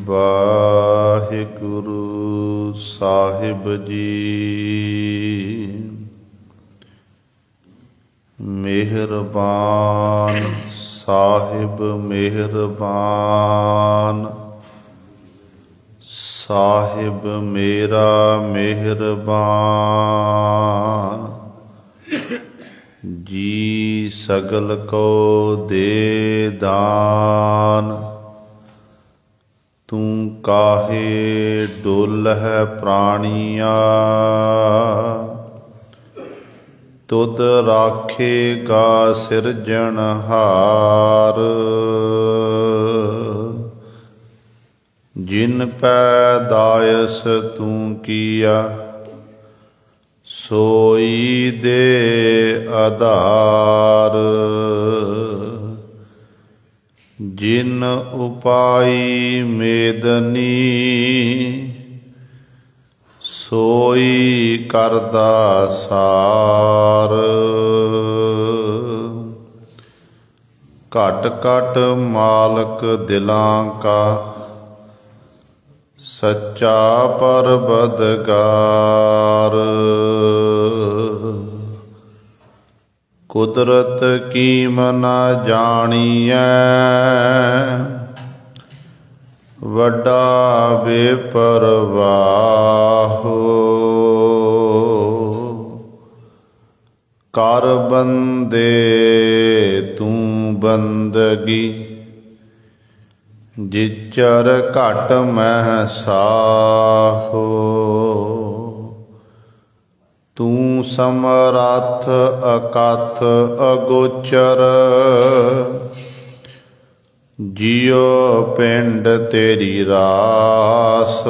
ਵਾਹਿਗੁਰੂ ਸਾਹਿਬ ਜੀ। ਮਿਹਰਬਾਨ ਸਾਹਿਬ ਮਿਹਰਬਾਨ, ਸਾਹਿਬ ਮੇਰਾ ਮਿਹਰਬਾਨ। ਜੀ ਸਗਲ ਕੋ ਦੇ ਦਾਨ, ਤੂੰ ਕਾਹੇ ਡੋਲਹਿ ਪ੍ਰਾਣੀਆ। ਤੁਧ ਰਾਖੇਗਾ ਸਿਰਜਣਹਾਰ, ਜਿਨ ਪੈਦਾਇਸ ਤੂੰ ਕੀਆ ਸੋਈ ਦੇ ਆਧਾਰ। ਜਿਨ ਉਪਾਈ ਮੇਦਨੀ ਸੋਈ ਕਰਦਾ ਸਾਰ। ਘਟ ਘਟ ਮਾਲਕ ਦਿਲਾਂ ਕਾ ਸੱਚਾ ਪਰਬਦਗਾਰ। ਕੁਦਰਤ ਕੀਮਨਾ ਜਾਣੀਐ ਵੱਡਾ ਬੇਪਰਵਾਹੋ। ਕਰ ਬੰਦੇ ਤੂੰ ਬੰਦਗੀ, ਜਿਚਰ ਘਟ ਮਹਿ ਸਾਹੋ। ਤੂੰ ਸਮਰੱਥ ਅਕਥ ਅਗੋਚਰ, ਜਿਉ ਪਿੰਡ ਤੇਰੀ ਰਾਸ।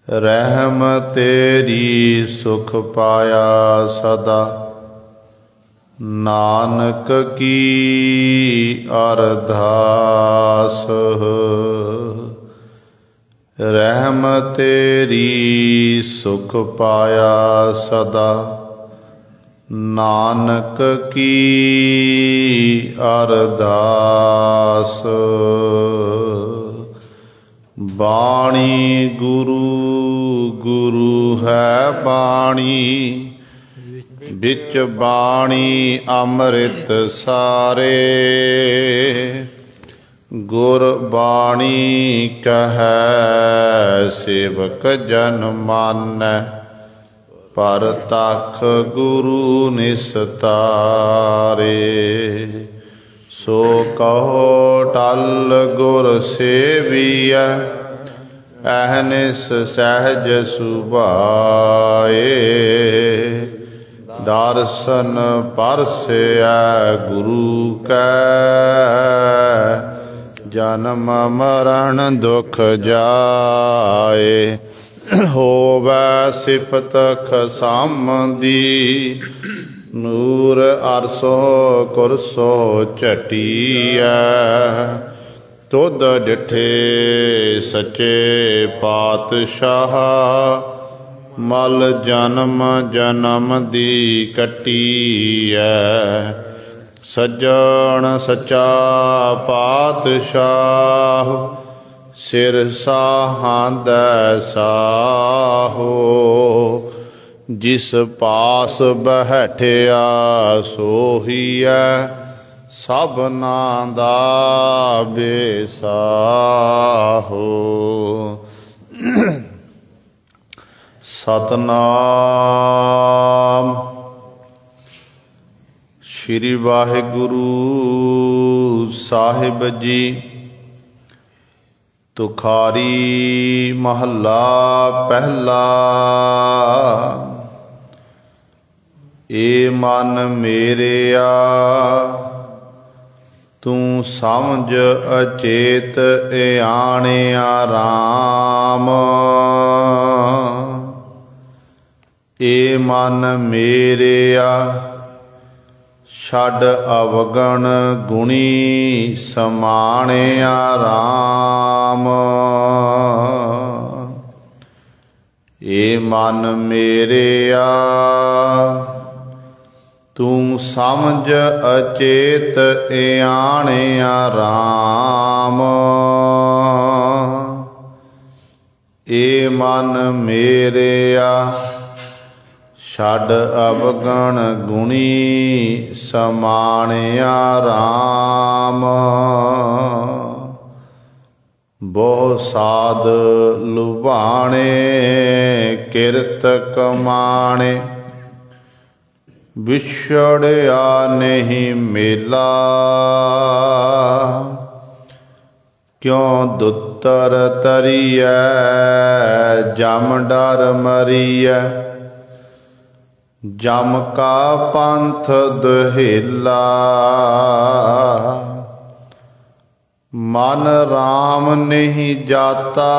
ਰਹਿਮ ਤੇਰੀ ਸੁਖ ਪਾਇਆ ਸਦਾ, ਨਾਨਕ ਕੀ ਅਰਦਾਸ। ਰਹਿਮ ਤੇਰੀ ਸੁਖ ਪਾਇਆ ਸਦਾ, ਨਾਨਕ ਕੀ ਅਰਦਾਸ। ਬਾਣੀ ਗੁਰੂ ਗੁਰੂ ਹੈ ਬਾਣੀ, ਵਿੱਚ ਬਾਣੀ ਅੰਮ੍ਰਿਤ ਸਾਰੇ। ਗੁਰ ਬਾਣੀ ਕਹੈ ਸੇਵਕ ਜਨ ਮਾਨੈ, ਪਰਤਖ ਗੁਰੂ ਨਿਸਤਾਰੇ। ਸੋ ਕਹੋ ਟਲ ਗੁਰ ਸੇਵੀਐ, ਅਹਨਿਸ ਸਹਿਜ ਸੁਭਾਏ। ਦਰਸ਼ਨ ਪਰਸੈ ਗੁਰੂ ਕੈ, ਜਨਮ ਮਰਨ ਦੁਖ ਜਾਏ। ਹੋਵੈ ਸਿਫਤ ਖਸਮ ਦੀ, ਨੂਰ ਅਰਸੋ ਕੁਰਸੋ ਝਟੀਐ। ਤੁਧ ਡਿਠੇ ਸੱਚੇ ਪਾਤਸ਼ਾਹ, ਮਲ ਜਨਮ ਜਨਮ ਦੀ ਕੱਟੀਐ। ਸੱਜਣ ਸੱਚਾ ਪਾਤਸ਼ਾਹ, ਸਿਰ ਸਾਹਾਂਦੈ ਸਾਹੋ। ਜਿਸ ਪਾਸ ਬੈਠਿਆ ਸੋਹੀਐ, ਸਭਨਾ ਦਾ ਬੇਸਾਹੋ। ਸਤਨਾਮ। ਸ਼੍ਰੀ ਵਾਹਿਗੁਰੂ ਸਾਹਿਬ ਜੀ। ਤੁਖਾਰੀ ਮਹੱਲਾ ਪਹਿਲਾ। ਏ ਮਨ ਮੇਰਿਆ, ਤੂੰ ਸਮਝ ਅਚੇਤ ਇਆਣਿਆ ਰਾਮ। ਏ ਮਨ ਮੇਰਿਆ, ਛੱਡ ਅਵਗਣ ਗੁਣੀ ਸਮਾਣਿਆ ਰਾਮ। ਏ ਮਨ ਮੇਰਿਆ, ਤੂੰ ਸਮਝ ਅਚੇਤ ਇਆਣਿਆ ਰਾਮ। ਏ ਮਨ ਮੇਰਿਆ ਛੱਡ ਅਵਗਣ ਗੁਣੀ ਸਮਾਣਿਆ ਰਾਮ। ਬਹੁ ਸਾਧ ਲੁਭਾਣੇ ਕਿਰਤ ਕਮਾਣੇ। ਵਿਛੜਿਆ ਨਹੀਂ ਮੇਲਾ ਕਿਉ ਦੁੱਤਰ ਤਰੀਐ ਜਮ ਡਰ ਮਰੀਐ। ਜਮ ਕਾ ਪੰਥ ਦੁਹੇਲਾ ਮਨ ਰਾਮ ਨਹੀਂ ਜਾਤਾ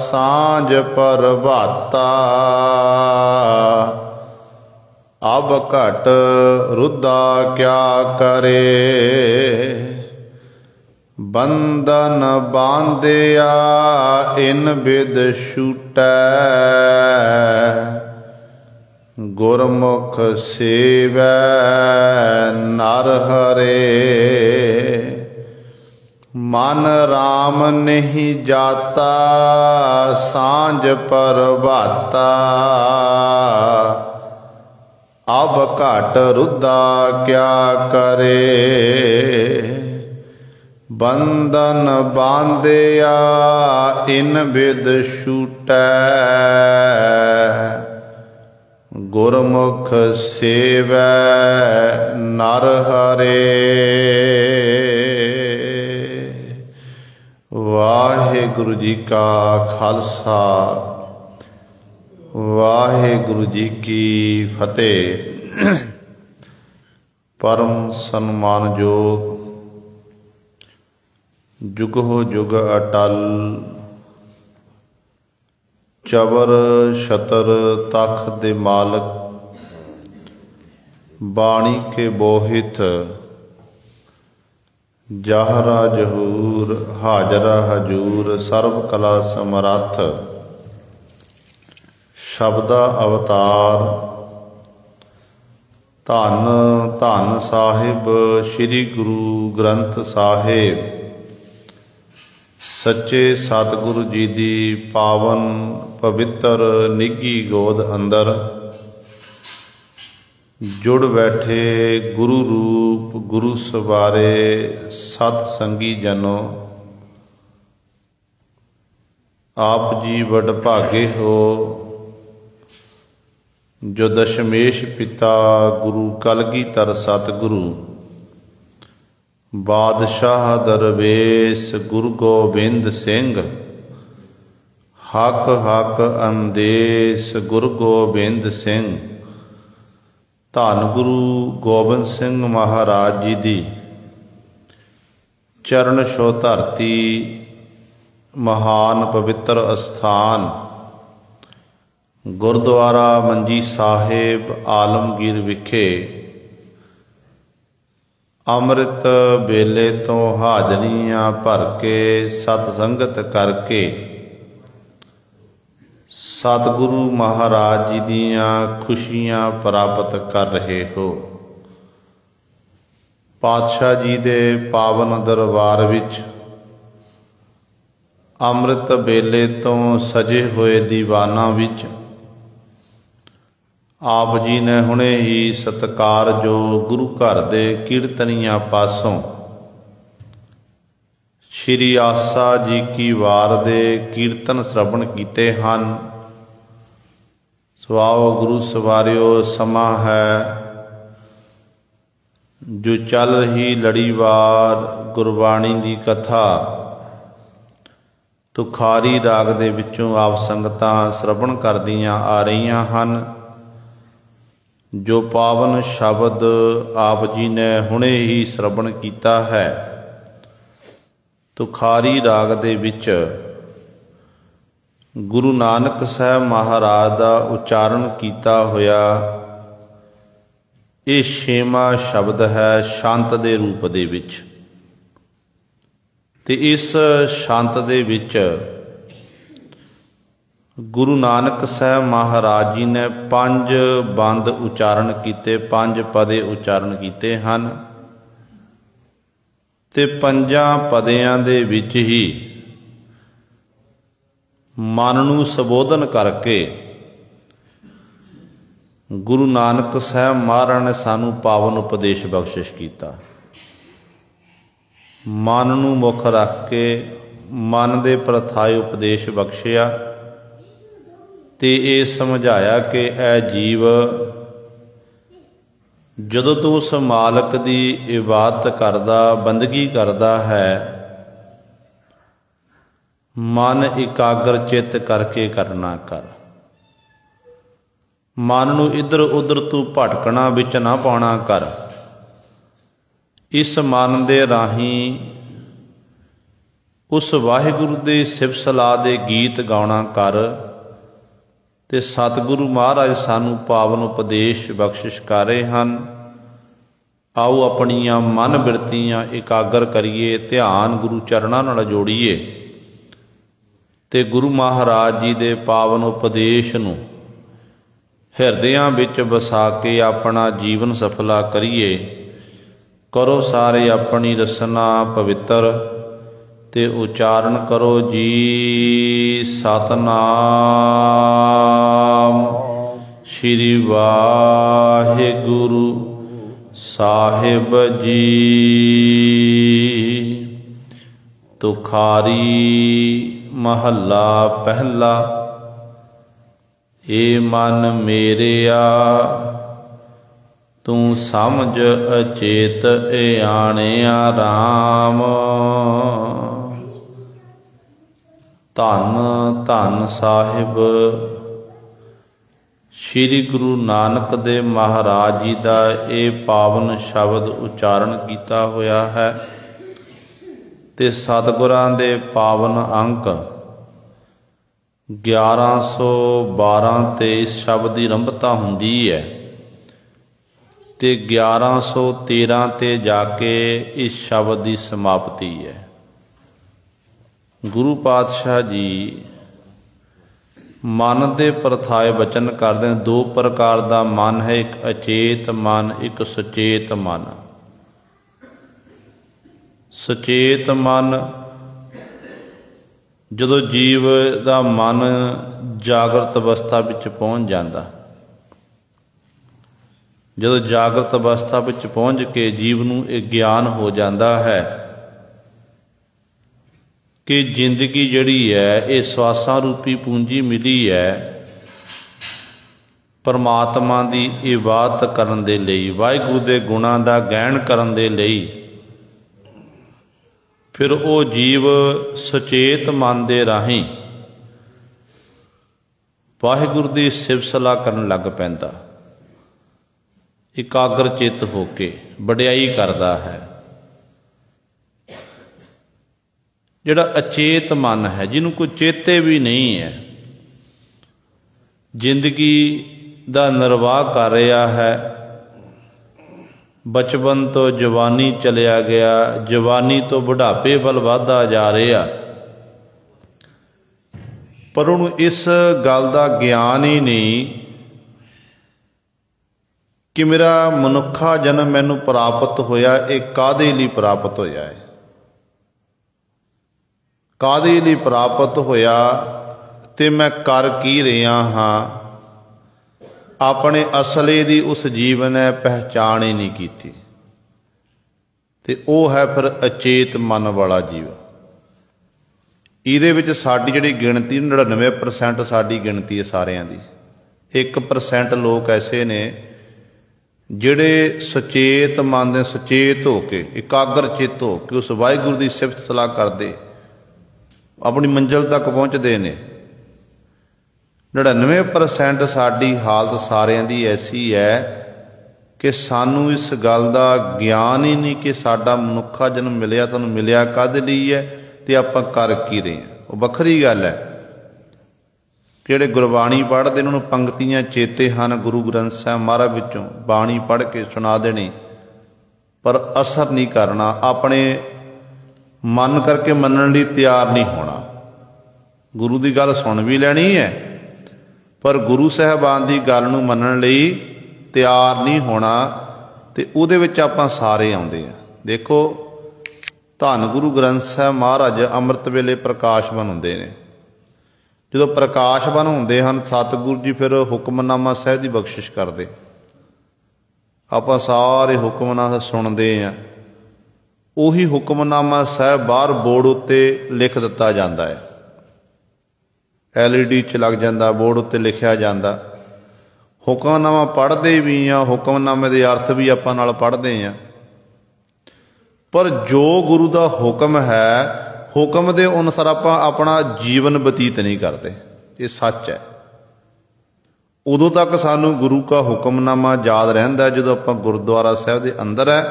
ਸਾਂਝ ਪ੍ਰਭਾਤਾ। ਅਬ ਘਟ ਰੁੱਧਾ ਕਿਆ ਕਰੇ ਬੰਧਨ ਬਾਂਧਿਆ ਇਨ ਬਿਦ ਛੂਟੈ। ਗੁਰਮੁਖ ਸੇਵੈ ਨਰ ਹਰੇ ਮਨ ਰਾਮ ਨਹੀਂ ਜਾਤਾ ਸਾਂਝ ਪ੍ਰਭਾਤਾ। ਅਬ ਘਟ ਰੁੱਧਾ ਕਿਆ ਕਰੇ ਬੰਧਨ ਬਾਂਧਿਆ ਇਨ ਬਿਦ ਛੂਟੈ। ਗੁਰਮੁਖ ਸੇਵੈ ਨਰ ਹਰੇ। ਵਾਹਿਗੁਰੂ ਜੀ ਕਾ ਖਾਲਸਾ ਵਾਹਿਗੁਰੂ ਜੀ ਕੀ ਫਤਿਹ। ਪਰਮ ਸਨਮਾਨਯੋਗ ਜੁਗੋ ਜੁਗ ਅਟਲ ਚਵਰ ਛਤਰ ਤਖ਼ ਦੇ ਮਾਲਕ ਬਾਣੀ ਕੇ ਬੋਹਿਤ ਜਾਹਰਾ ਜਹੂਰ ਹਾਜ਼ਰਾ ਹਜੂਰ ਸਰਬ ਕਲਾ ਸਮਰੱਥ ਸ਼ਬਦਾ ਅਵਤਾਰ ਧੰਨ ਧੰਨ ਸਾਹਿਬ ਸ੍ਰੀ ਗੁਰੂ ਗ੍ਰੰਥ ਸਾਹਿਬ ਸੱਚੇ ਸਤਿਗੁਰੂ ਜੀ ਦੀ ਪਾਵਨ ਪਵਿੱਤਰ ਨਿੱਘੀ ਗੋਦ ਅੰਦਰ ਜੁੜ ਬੈਠੇ ਗੁਰੂ ਰੂਪ ਗੁਰੂ ਸਵਾਰੇ ਸਤ ਸੰਗੀ ਜਨੋ। ਆਪ ਜੀ ਵਡ ਭਾਗੇ ਹੋ ਜੋ ਦਸ਼ਮੇਸ਼ ਪਿਤਾ ਗੁਰੂ ਕਲਗੀਧਰ ਸਤਿਗੁਰੂ ਬਾਦਸ਼ਾਹ ਦਰਵੇਸ਼ ਗੁਰੂ ਗੋਬਿੰਦ ਸਿੰਘ ਹਕ ਹਕ ਅੰਦੇਸ਼ ਗੁਰੂ ਗੋਬਿੰਦ ਸਿੰਘ ਧੰਨ ਗੁਰੂ ਗੋਬਿੰਦ ਸਿੰਘ ਮਹਾਰਾਜ ਜੀ ਦੀ ਚਰਨ ਛੋਹ ਧਰਤੀ ਮਹਾਨ ਪਵਿੱਤਰ ਅਸਥਾਨ ਗੁਰਦੁਆਰਾ ਮੰਜੀ ਸਾਹਿਬ ਆਲਮਗੀਰ ਵਿਖੇ ਅੰਮ੍ਰਿਤ ਵੇਲੇ ਤੋਂ ਹਾਜ਼ਰੀਆਂ ਭਰ ਕੇ ਸਤ ਸੰਗਤ ਕਰਕੇ ਸਤਿਗੁਰੂ ਮਹਾਰਾਜ ਜੀ ਦੀਆਂ ਖੁਸ਼ੀਆਂ ਪ੍ਰਾਪਤ ਕਰ ਰਹੇ ਹੋ। ਪਾਤਸ਼ਾਹ ਜੀ ਦੇ ਪਾਵਨ ਦਰਬਾਰ ਵਿੱਚ ਅੰਮ੍ਰਿਤ ਵੇਲੇ ਤੋਂ ਸਜੇ ਹੋਏ ਦੀਵਾਨਾਂ ਵਿੱਚ ਆਪ ਜੀ ਨੇ ਹੁਣੇ ਹੀ ਸਤਿਕਾਰਯੋਗ ਗੁਰੂ ਘਰ ਦੇ ਕੀਰਤਨੀਆਂ ਪਾਸੋਂ ਸ਼੍ਰੀ ਆਸਾ ਜੀ ਕੀ ਵਾਰ ਦੇ ਕੀਰਤਨ ਸ਼ਰਵਣ ਕੀਤੇ ਹਨ। ਸੋ ਆਓ ਗੁਰੂ ਸਵਾਰਿਓ, ਸਮਾਂ ਹੈ ਜੋ ਚੱਲ ਰਹੀ ਲੜੀਵਾਰ ਗੁਰਬਾਣੀ ਦੀ ਕਥਾ ਤੁਖਾਰੀ ਰਾਗ ਦੇ ਵਿੱਚੋਂ ਆਪ ਸੰਗਤਾਂ ਸ਼ਰਵਣ ਕਰਦੀਆਂ ਆ ਰਹੀਆਂ ਹਨ। ਜੋ ਪਾਵਨ ਸ਼ਬਦ ਆਪ ਜੀ ਨੇ ਹੁਣੇ ਹੀ ਸ਼ਰਵਣ ਕੀਤਾ ਹੈ, ਤੁਖਾਰੀ ਰਾਗ ਦੇ ਵਿੱਚ ਗੁਰੂ ਨਾਨਕ ਸਾਹਿਬ ਮਹਾਰਾਜ ਦਾ ਉਚਾਰਨ ਕੀਤਾ ਹੋਇਆ ਇਹ 6ਵਾਂ ਸ਼ਬਦ ਹੈ ਸ਼ਾਂਤ ਦੇ ਰੂਪ ਦੇ ਵਿੱਚ। ਤੇ ਇਸ ਸ਼ਾਂਤ ਦੇ ਵਿੱਚ गुरु नानक साहब महाराज जी ने 5 बंद उच्चारण किए, 5 पदे उच्चारण किए हैं ते 5 पदियां दे विच ही मन नूं संबोधन करके गुरु नानक साहब महाराज ने सानू पावन उपदेश बख्शिश किया। मन नूं मुख रख के मन दे प्रथाए उपदेश बख्शिया ते ये समझाया कि ऐ जीव जदों तू उस मालक दी इबादत करदा, बंदगी करदा है, मन एकाग्र चित्त करके करना कर। मन नूं इधर उधर तू भटकना विच ना पाउणा कर। इस मन दे राही उस वाहिगुरू दे सिफ सलाह दे गीत गाउणा कर ते सतगुरु महाराज सानू पावन उपदेश बख्शिश कर रहे हैं। आओ अपनियां मन बिरतियां एकागर करिए, ध्यान गुरु चरणां नाल जोड़िए ते गुरु महाराज जी दे पावन उपदेश नूं हिरदियां विच वसा के अपना जीवन सफला करिए। करो सारे अपनी रसना पवित्र ते उच्चारण करो जी सतनाम श्री वाहिगुरु साहिब जी। तुखारी महला पहला। ए मन मेरेया तू समझ अचेत आणिया राम। धन धन साहिब श्री गुरु नानक देव महाराज जी का ये पावन शब्द उच्चारण किया होया है ते सतगुरां दे पावन अंक 1112 ते इस शब्द की आरंभता हुंदी है ते 1113 ते जाके इस शब्द की समाप्ति है। गुरु पातशाह जी मन के प्रथाए वचन करते हैं। 2 प्रकार का मन है, एक अचेत मन, एक सुचेत मन। सुचेत मन जदों जीव का मन जागृत अवस्था विच पहुँच जाता, जदों जागृत अवस्था विच पहुँच के जीव नूं एक ज्ञान हो जाता है कि जिंदगी जिहड़ी है ये स्वासां रूपी पूंजी मिली है परमात्मा की इबादत करन दे लई, वाहिगुरू दे गुणां दा गैण करन दे लई। फिर वो जीव सुचेत मन दे राहीं वाहिगुरू दी सिफ सलाह करन लग पैंदा, एकाग्र चित होके वडियाई करदा है। जिहड़ा अचेत मन है, जिन्हों कोई चेते भी नहीं है, जिंदगी दा निर्वाह कर रहा है, बचपन तो जवानी चलिया गया, जवानी तो बुढ़ापे वल वधदा जा रहा, पर उन्होंने इस गल का ज्ञान ही नहीं कि मेरा मनुखा जन्म मैनू प्राप्त होया, एक काहदे लई प्राप्त होया है, काहदे लई प्राप्त होया ते मैं कर की रहा हाँ। अपने असले दी उस जीव ने पहचान ही नहीं की ते वो है फिर अचेत मन वाला जीव। इहदे विच साडी जिहड़ी गिणती 99% साडी गिणती है सारियां दी। 1% लोग ऐसे ने जिहड़े सचेत मन दे सचेत होके एकाग्र चित हो के उस वाहिगुरू की सिफत सलाह करते अपनी मंजिल तक पहुँचते हैं। 99% साडी हालत सारियां दी ऐसी है कि सानू इस गल का ज्ञान ही नहीं कि साडा मनुखा जन्म मिलिया, तुहानूं मिलिया काहदे लई है ते आपां कर की रहे हैं। वो वखरी गल है। जिहड़े गुरबाणी पढ़ते उन्होंने पंक्तियां चेते हैं, गुरु ग्रंथ साहिब महाराज विचों बाणी पढ़ के सुना देनी, पर असर नहीं करना, अपने मन करके मनण लई तैयार नहीं होना। गुरु की गल सुन भी लैनी है, पर गुरु साहबान की गल नूं मनण लई तैयार नहीं होना, तो उहदे विच आपां सारे आउंदे आ। देखो धन गुरु ग्रंथ साहब महाराज अमृत वेले प्रकाशवन हुंदे ने। जो प्रकाशवन हुंदे हन सतगुरु जी फिर हुक्मनामा साहब की बख्शिश करते, आपां सारे हुक्मनामा सुनते हैं। उही हुक्मनामा साहब बाहर बोर्ड उत्ते लिख दिता जाता है, LED च लग जाता, बोर्ड उत्ते लिखिया जाता। हुक्मनामा पढ़ते भी हाँ, हुक्मनामे के अर्थ भी आपां नाल पढ़ते हैं, पर जो गुरु का हुक्म है हुक्म के अनुसार आपां अपना जीवन बतीत नहीं करते। ये सच है। उदों तक सानू गुरु का हुक्मनामा याद रहिंदा है जो आपां गुरुद्वारा साहब के अंदर है।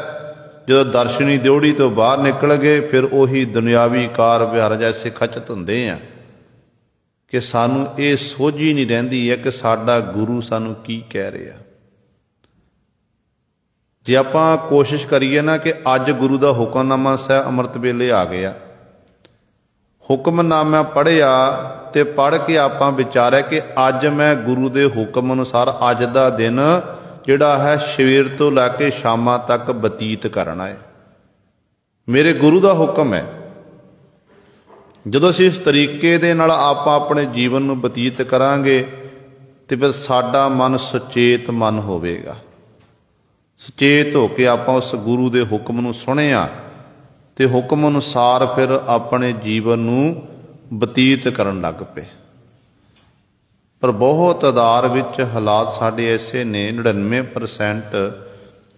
जो दर्शनी ड्योढ़ी तो बाहर निकल गए फिर उही दुनियावी कार विहार जैसे खचत हुंदे हैं कि सानू ये सोझ ही नहीं रहिंदी है कि साडा गुरु सानू की कह रहा। जे आपां कोशिश करिए ना कि अज गुरु का हुक्मनामा साहब अमृत वेले आ गया, हुक्मनामा पढ़िया तो पढ़ के आपां विचारिया कि अज मैं गुरु के हुक्म अनुसार अज का दिन जिहड़ा है सवेर तो लैके शामां तक बतीत करना है। मेरे गुरु का हुक्म है। जदों असीं इस तरीके दे नाल आपां अपने जीवन नूं बतीत करांगे तो फिर साडा मन सुचेत मन होवेगा। सचेत होके आपां उस गुरु के हुक्म नूं सुनिया ते हुक्म अनुसार फिर अपने जीवन नूं बतीत करन लग पे। पर बहुत आधार विच हालात साडे ऐसे ने 99%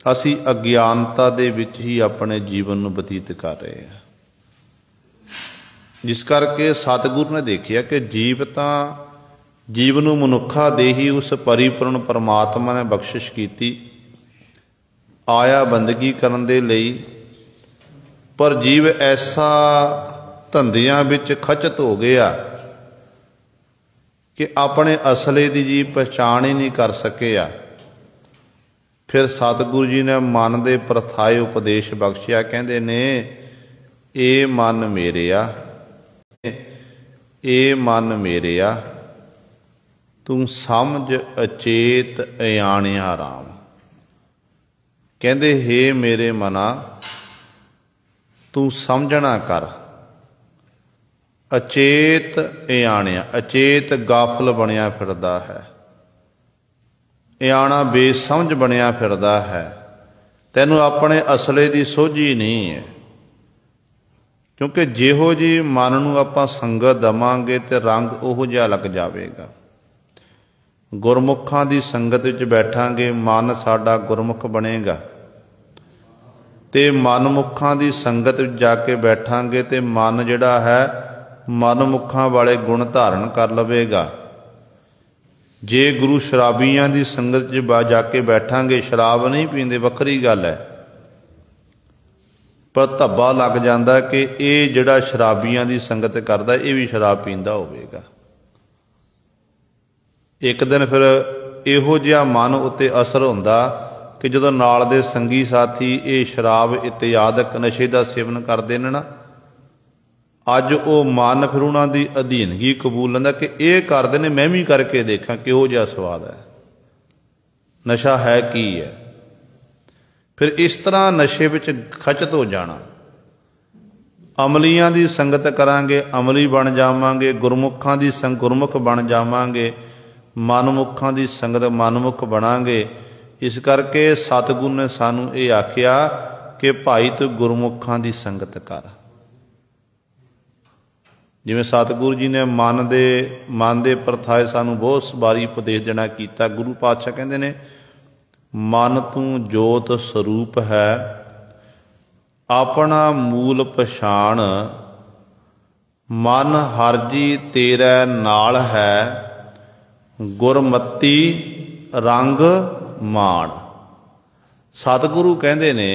असी अज्ञानता दे विच ही अपने जीवन नूं बतीत कर रहे हैं। जिस करके सतगुरु ने देखिया कि जीव तां जीव नूं मनुखा दे ही उस परिपूर्ण परमात्मा ने बख्शिश कीती, आया बंदगी करन दे लई, पर जीव ऐसा धंधियां विच खचत हो गया कि अपने असले की जी पहचान ही नहीं कर सकिया। फिर सतगुरु जी ने मन दे प्रथाए उपदेश बख्शिया, कहंदे ने ए मन मेरेया, ए मन मेरेया तू समझ अचेत अयाणिया राम। कहंदे हे मेरे मना तू समझना कर। अचेत अयाणिया, अचेत गाफल बनिया फिरदा है, अयाणा बेसमझ बनिया फिरदा है। तैनू अपने असले की सोझी नहीं है, क्योंकि जिहो जी मन नूं आपां संगत देवांगे तो रंग उहो जिहा लग जाएगा। गुरमुखां दी संगत विच बैठांगे मन साडा गुरमुख बनेगा, ते मनमुखां दी संगत विच जाके बैठांगे तो मन जिहड़ा है मनमुखां वाले गुण धारण कर लवेगा। जे गुरु शराबियां दी संगत च जाके बैठांगे, शराब नहीं पींदे वखरी गल है, पर धब्बा लग जाता कि ये जिहड़ा शराबियां दी संगत करदा ये भी शराब पींदा होवेगा। एक दिन फिर इहो जिहा मन उत्ते असर हुंदा कि जदों नाल दे संगी साथी ये शराब इत्यादक नशे का सेवन करते हैं ना, अज वो मन फिर उन्हां दी अधीनगी कबूल लैंदा कि ये करते हैं, मैं भी करके देखा किहो जिहा स्वाद है, नशा है की है। फिर इस तरह नशे विच खचत हो जाना। अमलियां दी संगत करांगे अमली बन जावांगे, गुरमुखां दी गुरमुख बन जावांगे, मनमुखां दी संगत मनमुख बनांगे। इस करके सतगुरु ने सानू ये आख्या कि भाई तू गुरमुखां दी संगत कर। जिवें सतगुरु जी ने मन दे प्रथाए सानू बहुत बारी उपदेश देना कीता। गुरु पातशाह कहंदे ने मन तू जोत स्वरूप है, अपना मूल पछाण, मन हर जी तेरे नाल है, गुरमती रंग माण। सतगुरु कहंदे ने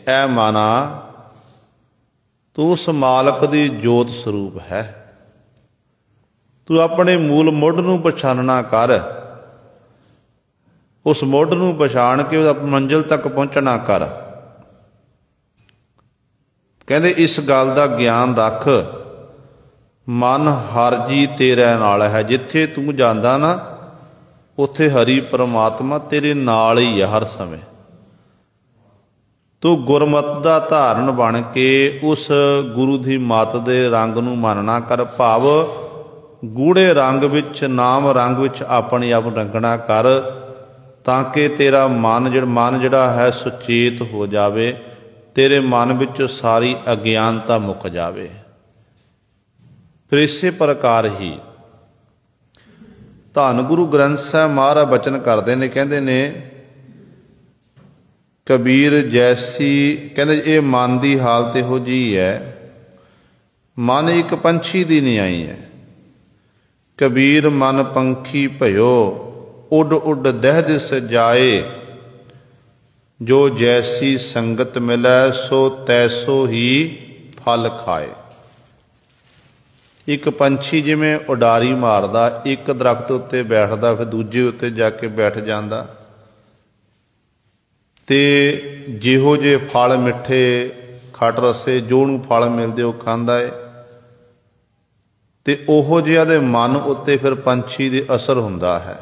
ऐ माना तू उस मालक दी जोत स्वरूप है, तू अपने मूल मुढ़ नूं पछानना कर, उस मुढ़ नूं पछाण के मंजिल तक पहुंचना कर। कहंदे इस गल दा ज्ञान रख ਮਨ ਹਰ ਜੀ ਤੇਰੇ ਨਾਲ ਹੈ। ਜਿੱਥੇ ਤੂੰ ਜਾਂਦਾ ਨਾ ਉੱਥੇ ਹਰੀ ਪਰਮਾਤਮਾ ਤੇਰੇ ਨਾਲ ਹੀ ਹੈ ਹਰ ਸਮੇਂ। ਤੂੰ ਗੁਰਮਤਿ ਦਾ ਧਾਰਨ ਬਣ ਕੇ ਉਸ ਗੁਰੂ ਦੀ ਮੱਤ ਦੇ ਰੰਗ ਨੂੰ ਮੰਨਣਾ ਕਰ, ਭਾਵ ਗੂੜੇ ਰੰਗ ਵਿੱਚ, ਨਾਮ ਰੰਗ ਵਿੱਚ ਆਪਣੇ ਆਪ ਨੂੰ ਰੰਗਣਾ ਕਰ, ਤਾਂ ਕਿ ਤੇਰਾ ਮਨ ਜਿਹੜਾ ਹੈ ਸੁਚੇਤ ਹੋ ਜਾਵੇ, ਤੇਰੇ ਮਨ ਵਿੱਚੋਂ ਸਾਰੀ ਅਗਿਆਨਤਾ ਮੁੱਕ ਜਾਵੇ। ਫਿਰ ਇਸੇ ਪ੍ਰਕਾਰ ਹੀ ਧੰਨ ਗੁਰੂ ਗ੍ਰੰਥ ਸਾਹਿਬ ਮਹਾਰਾਜ ਬਚਨ ਕਰਦੇ ਨੇ, ਕਹਿੰਦੇ ਨੇ ਕਬੀਰ ਜੈਸੀ, ਕਹਿੰਦੇ ਇਹ ਮਨ ਦੀ ਹਾਲਤ ਇਹੋ ਜਿਹੀ ਹੈ, ਮਨ ਇੱਕ ਪੰਛੀ ਦੀ ਨਿਆਈ ਹੈ। ਕਬੀਰ ਮਨ ਪੰਖੀ ਭਇਓ, ਉੱਡ ਉੱਡ ਦਹਿ ਦਿਸ ਜਾਏ, ਜੋ ਜੈਸੀ ਸੰਗਤ ਮਿਲੈ ਸੋ ਤੈਸੋ ਹੀ ਫਲ ਖਾਏ। ਇੱਕ ਪੰਛੀ ਜਿਵੇਂ ਉਡਾਰੀ ਮਾਰਦਾ, ਇੱਕ ਦਰਖਤ ਉੱਤੇ ਬੈਠਦਾ, ਫਿਰ ਦੂਜੇ ਉੱਤੇ ਜਾ ਕੇ ਬੈਠ ਜਾਂਦਾ, ਤੇ ਜਿਹੋ ਜਿਹੇ ਫਲ ਮਿੱਠੇ ਖੱਟ ਰਸੇ ਜੋ ਉਹਨੂੰ ਫਲ ਮਿਲਦੇ ਉਹ ਖਾਂਦਾ ਏ, ਤੇ ਉਹੋ ਜਿਹਾ ਦੇ ਮਨ ਉੱਤੇ ਫਿਰ ਪੰਛੀ ਦੇ ਅਸਰ ਹੁੰਦਾ ਹੈ।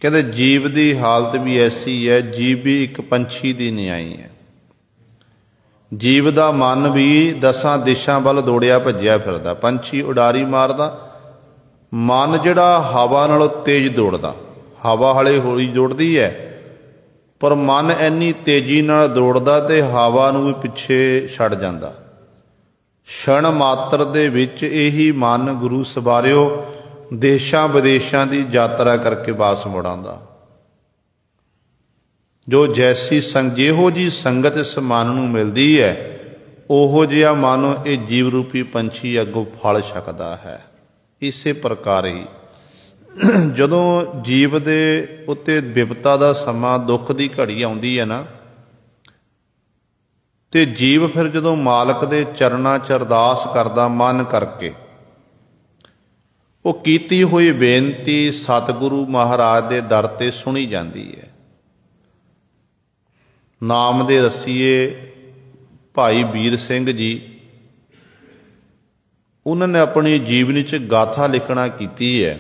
ਕਹਿੰਦੇ ਜੀਵ ਦੀ ਹਾਲਤ ਵੀ ਐਸੀ ਹੈ, ਜੀਵ ਵੀ ਇੱਕ ਪੰਛੀ ਦੀ ਨਿਆਈ ਹੈ। ਜੀਵ ਦਾ ਮਨ ਵੀ ਦਸਾਂ ਦਿਸ਼ਾਂ ਵੱਲ ਦੌੜਿਆ ਭੱਜਿਆ ਫਿਰਦਾ, ਪੰਛੀ ਉਡਾਰੀ ਮਾਰਦਾ, ਮਨ ਜਿਹੜਾ ਹਵਾ ਨਾਲੋਂ ਤੇਜ਼ ਦੌੜਦਾ। ਹਵਾ ਹਲੇ ਹੌਲੀ ਦੌੜਦੀ ਹੈ, ਪਰ ਮਨ ਇੰਨੀ ਤੇਜ਼ੀ ਨਾਲ ਦੌੜਦਾ ਤੇ ਹਵਾ ਨੂੰ ਵੀ ਪਿੱਛੇ ਛੱਡ ਜਾਂਦਾ। ਛਣ ਮਾਤਰ ਦੇ ਵਿੱਚ ਇਹੀ ਮਨ ਗੁਰੂ ਸਵਾਰਿਓ ਦੇਸ਼ਾਂ ਵਿਦੇਸ਼ਾਂ ਦੀ ਯਾਤਰਾ ਕਰਕੇ ਵਾਪਸ ਮੁੜ ਆਉਂਦਾ। ਜੋ ਜੈਸੀ ਜਿਹੋ ਜਿਹੀ ਸੰਗਤ ਇਸ ਮਨ ਨੂੰ ਮਿਲਦੀ ਹੈ, ਉਹੋ ਜਿਹਾ ਮਨ ਇਹ ਜੀਵ ਰੂਪੀ ਪੰਛੀ ਅੱਗੋਂ ਫਲ ਛਕਦਾ ਹੈ। ਇਸੇ ਪ੍ਰਕਾਰ ਹੀ ਜਦੋਂ ਜੀਵ ਦੇ ਉੱਤੇ ਵਿਪਤਾ ਦਾ ਸਮਾਂ, ਦੁੱਖ ਦੀ ਘੜੀ ਆਉਂਦੀ ਹੈ ਨਾ, ਤੇ ਜੀਵ ਫਿਰ ਜਦੋਂ ਮਾਲਕ ਦੇ ਚਰਨਾਂ 'ਚ ਅਰਦਾਸ ਕਰਦਾ ਮਨ ਕਰਕੇ, ਉਹ ਕੀਤੀ ਹੋਈ ਬੇਨਤੀ ਸਤਿਗੁਰੂ ਮਹਾਰਾਜ ਦੇ ਦਰ ਤੇ ਸੁਣੀ ਜਾਂਦੀ ਹੈ। ਨਾਮ ਦੇ ਰਸੀਏ ਭਾਈ ਵੀਰ ਸਿੰਘ ਜੀ, ਉਹਨਾਂ ਨੇ ਆਪਣੀ ਜੀਵਨੀ 'ਚ ਗਾਥਾ ਲਿਖਣਾ ਕੀਤੀ ਹੈ।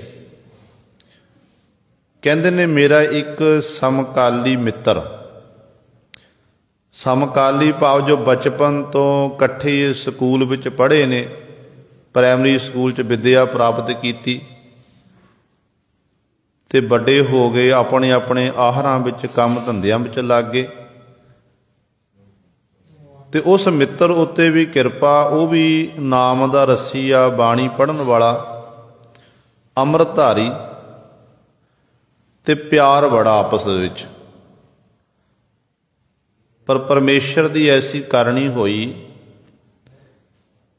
ਕਹਿੰਦੇ ਨੇ ਮੇਰਾ ਇੱਕ ਸਮਕਾਲੀ ਮਿੱਤਰ, ਸਮਕਾਲੀ ਭਾਵ ਜੋ ਬਚਪਨ ਤੋਂ ਇਕੱਠੇ ਸਕੂਲ ਵਿੱਚ ਪੜ੍ਹੇ ਨੇ, ਪ੍ਰਾਇਮਰੀ ਸਕੂਲ 'ਚ ਵਿੱਦਿਆ ਪ੍ਰਾਪਤ ਕੀਤੀ ਤੇ ਵੱਡੇ ਹੋ ਗਏ, ਆਪਣੇ ਆਪਣੇ ਆਹਰਾਂ ਵਿੱਚ ਕੰਮ ਧੰਦਿਆਂ ਵਿੱਚ ਲੱਗ ਗਏ, ਤੇ ਉਸ ਮਿੱਤਰ ਉੱਤੇ ਵੀ ਕਿਰਪਾ, ਉਹ ਵੀ ਨਾਮ ਦਾ ਰੱਸੀ ਆ, ਬਾਣੀ ਪੜ੍ਹਨ ਵਾਲਾ, ਅੰਮ੍ਰਿਤਧਾਰੀ, ਤੇ ਪਿਆਰ ਬੜਾ ਆਪਸ ਵਿੱਚ। ਪਰ ਪਰਮੇਸ਼ਰ ਦੀ ਐਸੀ ਕਰਨੀ ਹੋਈ,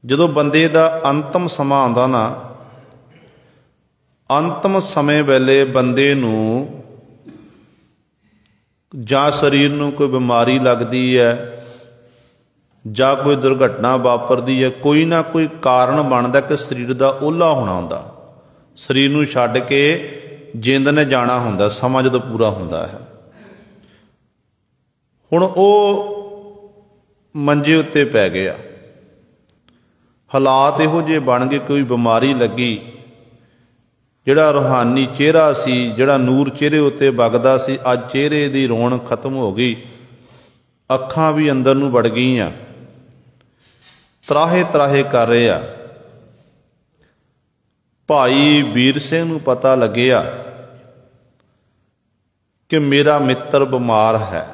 ਜਦੋਂ ਬੰਦੇ ਦਾ ਅੰਤਮ ਸਮਾਂ ਆਉਂਦਾ ਨਾ, ਅੰਤਮ ਸਮੇਂ ਵੇਲੇ ਬੰਦੇ ਨੂੰ ਜਾਂ ਸਰੀਰ ਨੂੰ ਕੋਈ ਬਿਮਾਰੀ ਲੱਗਦੀ ਹੈ, ਜਾਂ ਕੋਈ ਦੁਰਘਟਨਾ ਵਾਪਰਦੀ ਹੈ, ਕੋਈ ਨਾ ਕੋਈ ਕਾਰਨ ਬਣਦਾ ਕਿ ਸਰੀਰ ਦਾ ਓਹਲਾ ਹੋਣਾ ਹੁੰਦਾ, ਸਰੀਰ ਨੂੰ ਛੱਡ ਕੇ ਜਿੰਦ ਨੇ ਜਾਣਾ ਹੁੰਦਾ, ਸਮਾਂ ਜਦੋਂ ਪੂਰਾ ਹੁੰਦਾ ਹੈ। ਹੁਣ ਉਹ ਮੰਜੇ ਉੱਤੇ ਪੈ ਗਿਆ, ਹਾਲਾਤ ਇਹੋ ਜਿਹੇ ਬਣ ਗਏ, ਕੋਈ ਬਿਮਾਰੀ ਲੱਗੀ, ਜਿਹੜਾ ਰੂਹਾਨੀ ਚਿਹਰਾ ਸੀ, ਜਿਹੜਾ ਨੂਰ ਚਿਹਰੇ ਉੱਤੇ ਵਗਦਾ ਸੀ, ਅੱਜ ਚਿਹਰੇ ਦੀ ਰੌਣਕ ਖਤਮ ਹੋ ਗਈ, ਅੱਖਾਂ ਵੀ ਅੰਦਰ ਨੂੰ ਵੜ ਗਈਆਂ, ਤਰਾਹੇ ਤਰਾਹੇ ਕਰ ਰਹੇ ਆ। ਭਾਈ ਵੀਰ ਸਿੰਘ ਨੂੰ ਪਤਾ ਲੱਗਿਆ ਕਿ ਮੇਰਾ ਮਿੱਤਰ ਬਿਮਾਰ ਹੈ।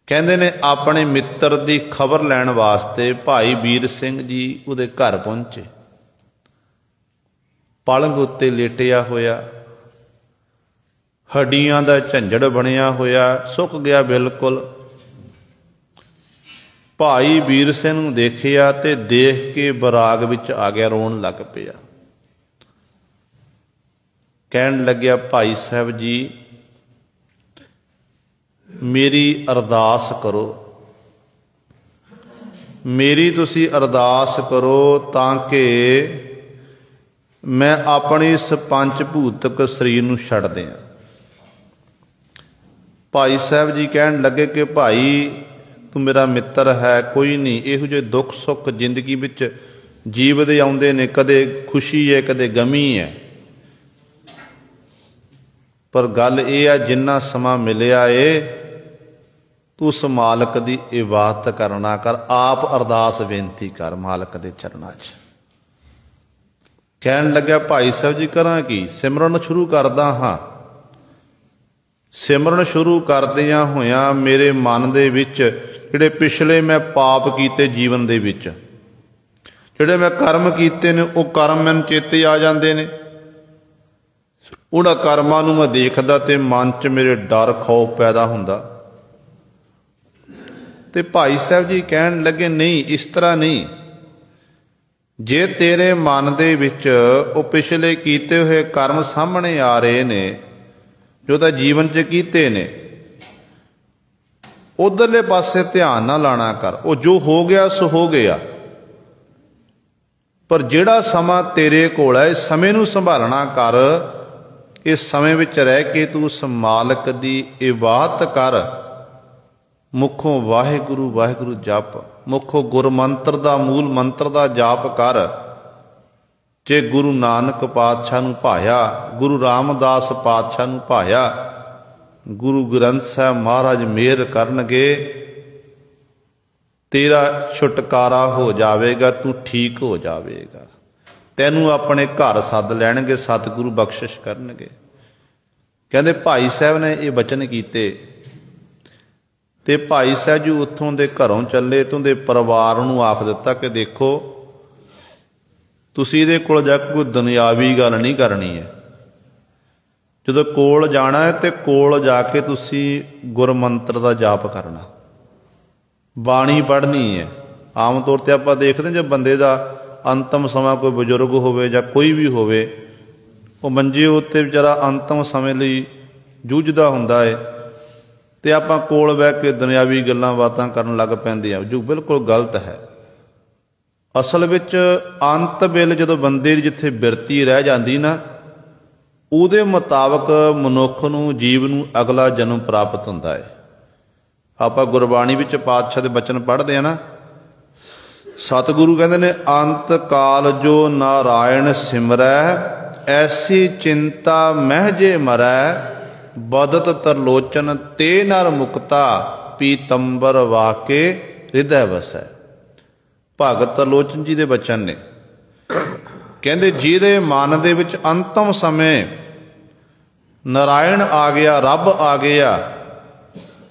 ਕਹਿੰਦੇ ਨੇ ਆਪਣੇ ਮਿੱਤਰ ਦੀ ਖਬਰ ਲੈਣ ਵਾਸਤੇ ਭਾਈ ਵੀਰ ਸਿੰਘ ਜੀ ਉਹਦੇ ਘਰ ਪਹੁੰਚੇ। ਪਲੰਘ ਉੱਤੇ ਲੇਟਿਆ ਹੋਇਆ, ਹੱਡੀਆਂ ਦਾ ਝੰਜੜ ਬਣਿਆ ਹੋਇਆ, ਸੁੱਕ ਗਿਆ ਬਿਲਕੁਲ। ਭਾਈ ਵੀਰ ਸਿੰਘ ਨੂੰ ਦੇਖਿਆ ਤੇ ਦੇਖ ਕੇ ਬਰਾਗ ਵਿੱਚ ਆ ਗਿਆ, ਰੋਣ ਲੱਗ ਪਿਆ। ਕਹਿਣ ਲੱਗਿਆ, ਭਾਈ ਸਾਹਿਬ ਜੀ ਮੇਰੀ ਅਰਦਾਸ ਕਰੋ, ਮੇਰੀ ਤੁਸੀਂ ਅਰਦਾਸ ਕਰੋ ਤਾਂ ਕਿ ਮੈਂ ਆਪਣੀ ਇਸ ਪੰਜ ਭੂਤਕ ਸਰੀਰ ਨੂੰ ਛੱਡ ਦਿਆਂ। ਭਾਈ ਸਾਹਿਬ ਜੀ ਕਹਿਣ ਲੱਗੇ ਕਿ ਭਾਈ ਤੂੰ ਮੇਰਾ ਮਿੱਤਰ ਹੈ, ਕੋਈ ਨਹੀਂ। ਇਹੋ ਜਿਹੇ ਦੁੱਖ ਸੁੱਖ ਜ਼ਿੰਦਗੀ ਵਿੱਚ ਜੀਵ ਦੇ ਆਉਂਦੇ ਨੇ, ਕਦੇ ਖੁਸ਼ੀ ਹੈ ਕਦੇ ਗਮੀ ਹੈ, ਪਰ ਗੱਲ ਇਹ ਆ ਜਿੰਨਾ ਸਮਾਂ ਮਿਲਿਆ ਏ ਤੂੰ ਉਸ ਮਾਲਕ ਦੀ ਇਬਾਦਤ ਕਰਨਾ ਕਰ, ਆਪ ਅਰਦਾਸ ਬੇਨਤੀ ਕਰ ਮਾਲਕ ਦੇ ਚਰਨਾਂ 'ਚ। ਕਹਿਣ ਲੱਗਿਆ ਭਾਈ ਸਾਹਿਬ ਜੀ ਕਰਾਂ ਕੀ? ਸਿਮਰਨ ਸ਼ੁਰੂ ਕਰਦਾ ਹਾਂ। ਸਿਮਰਨ ਸ਼ੁਰੂ ਕਰਦਿਆਂ ਹੋਇਆਂ ਮੇਰੇ ਮਨ ਦੇ ਵਿੱਚ ਜਿਹੜੇ ਪਿਛਲੇ ਮੈਂ ਪਾਪ ਕੀਤੇ ਜੀਵਨ ਦੇ ਵਿੱਚ, ਜਿਹੜੇ ਮੈਂ ਕਰਮ ਕੀਤੇ ਨੇ, ਉਹ ਕਰਮ ਮੈਨੂੰ ਚੇਤੇ ਆ ਜਾਂਦੇ ਨੇ। ਉਹਨਾਂ ਕਰਮਾਂ ਨੂੰ ਮੈਂ ਦੇਖਦਾ ਤੇ ਮਨ 'ਚ ਮੇਰੇ ਡਰ ਖੌਫ ਪੈਦਾ ਹੁੰਦਾ। ਤੇ ਭਾਈ ਸਾਹਿਬ ਜੀ ਕਹਿਣ ਲੱਗੇ ਨਹੀਂ, ਇਸ ਤਰ੍ਹਾਂ ਨਹੀਂ। ਜੇ ਤੇਰੇ ਮਨ ਦੇ ਵਿੱਚ ਉਹ ਪਿਛਲੇ ਕੀਤੇ ਹੋਏ ਕਰਮ ਸਾਹਮਣੇ ਆ ਰਹੇ ਨੇ ਜੋ ਤਾਂ ਜੀਵਨ 'ਚ ਕੀਤੇ ਨੇ, ਉਧਰਲੇ ਪਾਸੇ ਧਿਆਨ ਨਾ ਲਾਣਾ ਕਰ। ਉਹ ਜੋ ਹੋ ਗਿਆ ਸੋ ਹੋ ਗਿਆ, ਪਰ ਜਿਹੜਾ ਸਮਾਂ ਤੇਰੇ ਕੋਲ ਹੈ ਇਸ ਸਮੇਂ ਨੂੰ ਸੰਭਾਲਣਾ ਕਰ। ਇਸ ਸਮੇਂ ਵਿੱਚ ਰਹਿ ਕੇ ਤੂੰ ਉਸ ਮਾਲਕ ਦੀ ਇਬਾਦਤ ਕਰ। ਮੁੱਖੋਂ ਵਾਹਿਗੁਰੂ ਵਾਹਿਗੁਰੂ ਜਪ, ਮੁੱਖੋਂ ਗੁਰ ਮੰਤਰ ਦਾ, ਮੂਲ ਮੰਤਰ ਦਾ ਜਾਪ ਕਰ। ਜੇ ਗੁਰੂ ਨਾਨਕ ਪਾਤਸ਼ਾਹ ਨੂੰ ਭਾਇਆ, ਗੁਰੂ ਰਾਮਦਾਸ ਪਾਤਸ਼ਾਹ ਨੂੰ ਭਾਇਆ, ਗੁਰੂ ਗ੍ਰੰਥ ਸਾਹਿਬ ਮਹਾਰਾਜ ਮਿਹਰ ਕਰਨਗੇ, ਤੇਰਾ ਛੁਟਕਾਰਾ ਹੋ ਜਾਵੇਗਾ, ਤੂੰ ਠੀਕ ਹੋ ਜਾਵੇਗਾ। ਤੈਨੂੰ ਆਪਣੇ ਘਰ ਸੱਦ ਲੈਣਗੇ, ਸਤਿਗੁਰੂ ਬਖਸ਼ਿਸ਼ ਕਰਨਗੇ। ਕਹਿੰਦੇ ਭਾਈ ਸਾਹਿਬ ਨੇ ਇਹ ਬਚਨ ਕੀਤੇ ਤੇ ਭਾਈ ਸਾਹਿਬ ਜੀ ਉੱਥੋਂ ਦੇ ਘਰੋਂ ਚੱਲੇ ਤੇ ਉਹਦੇ ਪਰਿਵਾਰ ਨੂੰ ਆਖ ਦਿੱਤਾ ਕਿ ਦੇਖੋ ਤੁਸੀਂ ਇਹਦੇ ਕੋਲ ਜਾ ਕੇ ਕੋਈ ਦੁਨਿਆਵੀ ਗੱਲ ਨਹੀਂ ਕਰਨੀ ਹੈ। ਜਦੋਂ ਕੋਲ ਜਾਣਾ ਹੈ ਤੇ ਕੋਲ ਜਾ ਕੇ ਤੁਸੀਂ ਗੁਰਮੰਤਰ ਦਾ ਜਾਪ ਕਰਨਾ, ਬਾਣੀ ਪੜ੍ਹਨੀ ਹੈ। ਆਮ ਤੌਰ 'ਤੇ ਆਪਾਂ ਦੇਖਦੇ ਜੇ ਬੰਦੇ ਦਾ ਅੰਤਮ ਸਮਾਂ, ਕੋਈ ਬਜ਼ੁਰਗ ਹੋਵੇ ਜਾਂ ਕੋਈ ਵੀ ਹੋਵੇ, ਉਹ ਮੰਜੇ ਉੱਤੇ ਵਿਚਾਰਾ ਅੰਤਮ ਸਮੇਂ ਲਈ ਜੂਝਦਾ ਹੁੰਦਾ ਹੈ ਤੇ ਆਪਾਂ ਕੋਲ ਬਹਿ ਕੇ ਦੁਨਿਆਵੀ ਗੱਲਾਂ ਬਾਤਾਂ ਕਰਨ ਲੱਗ ਪੈਂਦੇ ਆ, ਜੋ ਬਿਲਕੁਲ ਗਲਤ ਹੈ। ਅਸਲ ਵਿੱਚ ਅੰਤ ਵੇਲੇ ਜਦੋਂ ਬੰਦੇ ਦੀ ਜਿੱਥੇ ਬਿਰਤੀ ਰਹਿ ਜਾਂਦੀ ਨਾ, ਉਹਦੇ ਮੁਤਾਬਕ ਮਨੁੱਖ ਨੂੰ, ਜੀਵ ਨੂੰ ਅਗਲਾ ਜਨਮ ਪ੍ਰਾਪਤ ਹੁੰਦਾ ਹੈ। ਆਪਾਂ ਗੁਰਬਾਣੀ ਵਿੱਚ ਪਾਤਸ਼ਾਹ ਦੇ ਬਚਨ ਪੜ੍ਹਦੇ ਆ ਨਾ, ਸਤਿਗੁਰੂ ਕਹਿੰਦੇ ਨੇ ਅੰਤ ਕਾਲ ਜੋ ਨਾਰਾਇਣ ਸਿਮਰੈ, ਐਸੀ ਚਿੰਤਾ ਮਹਿ ਜੇ ਮਰੈ, ਬਦਤ ਤਰਲੋਚਨ ਤੇ ਨਰ ਮੁਕਤਾ, ਪੀਤੰਬਰ ਵਾਕੇ ਹਿਰਦੈ ਵਸੈ। ਭਗਤ ਤਰਲੋਚਨ ਜੀ ਦੇ ਬਚਨ ਨੇ। ਕਹਿੰਦੇ ਜਿਹਦੇ ਮਨ ਦੇ ਵਿੱਚ ਅੰਤਮ ਸਮੇਂ ਨਾਰਾਇਣ ਆ ਗਿਆ, ਰੱਬ ਆ ਗਿਆ,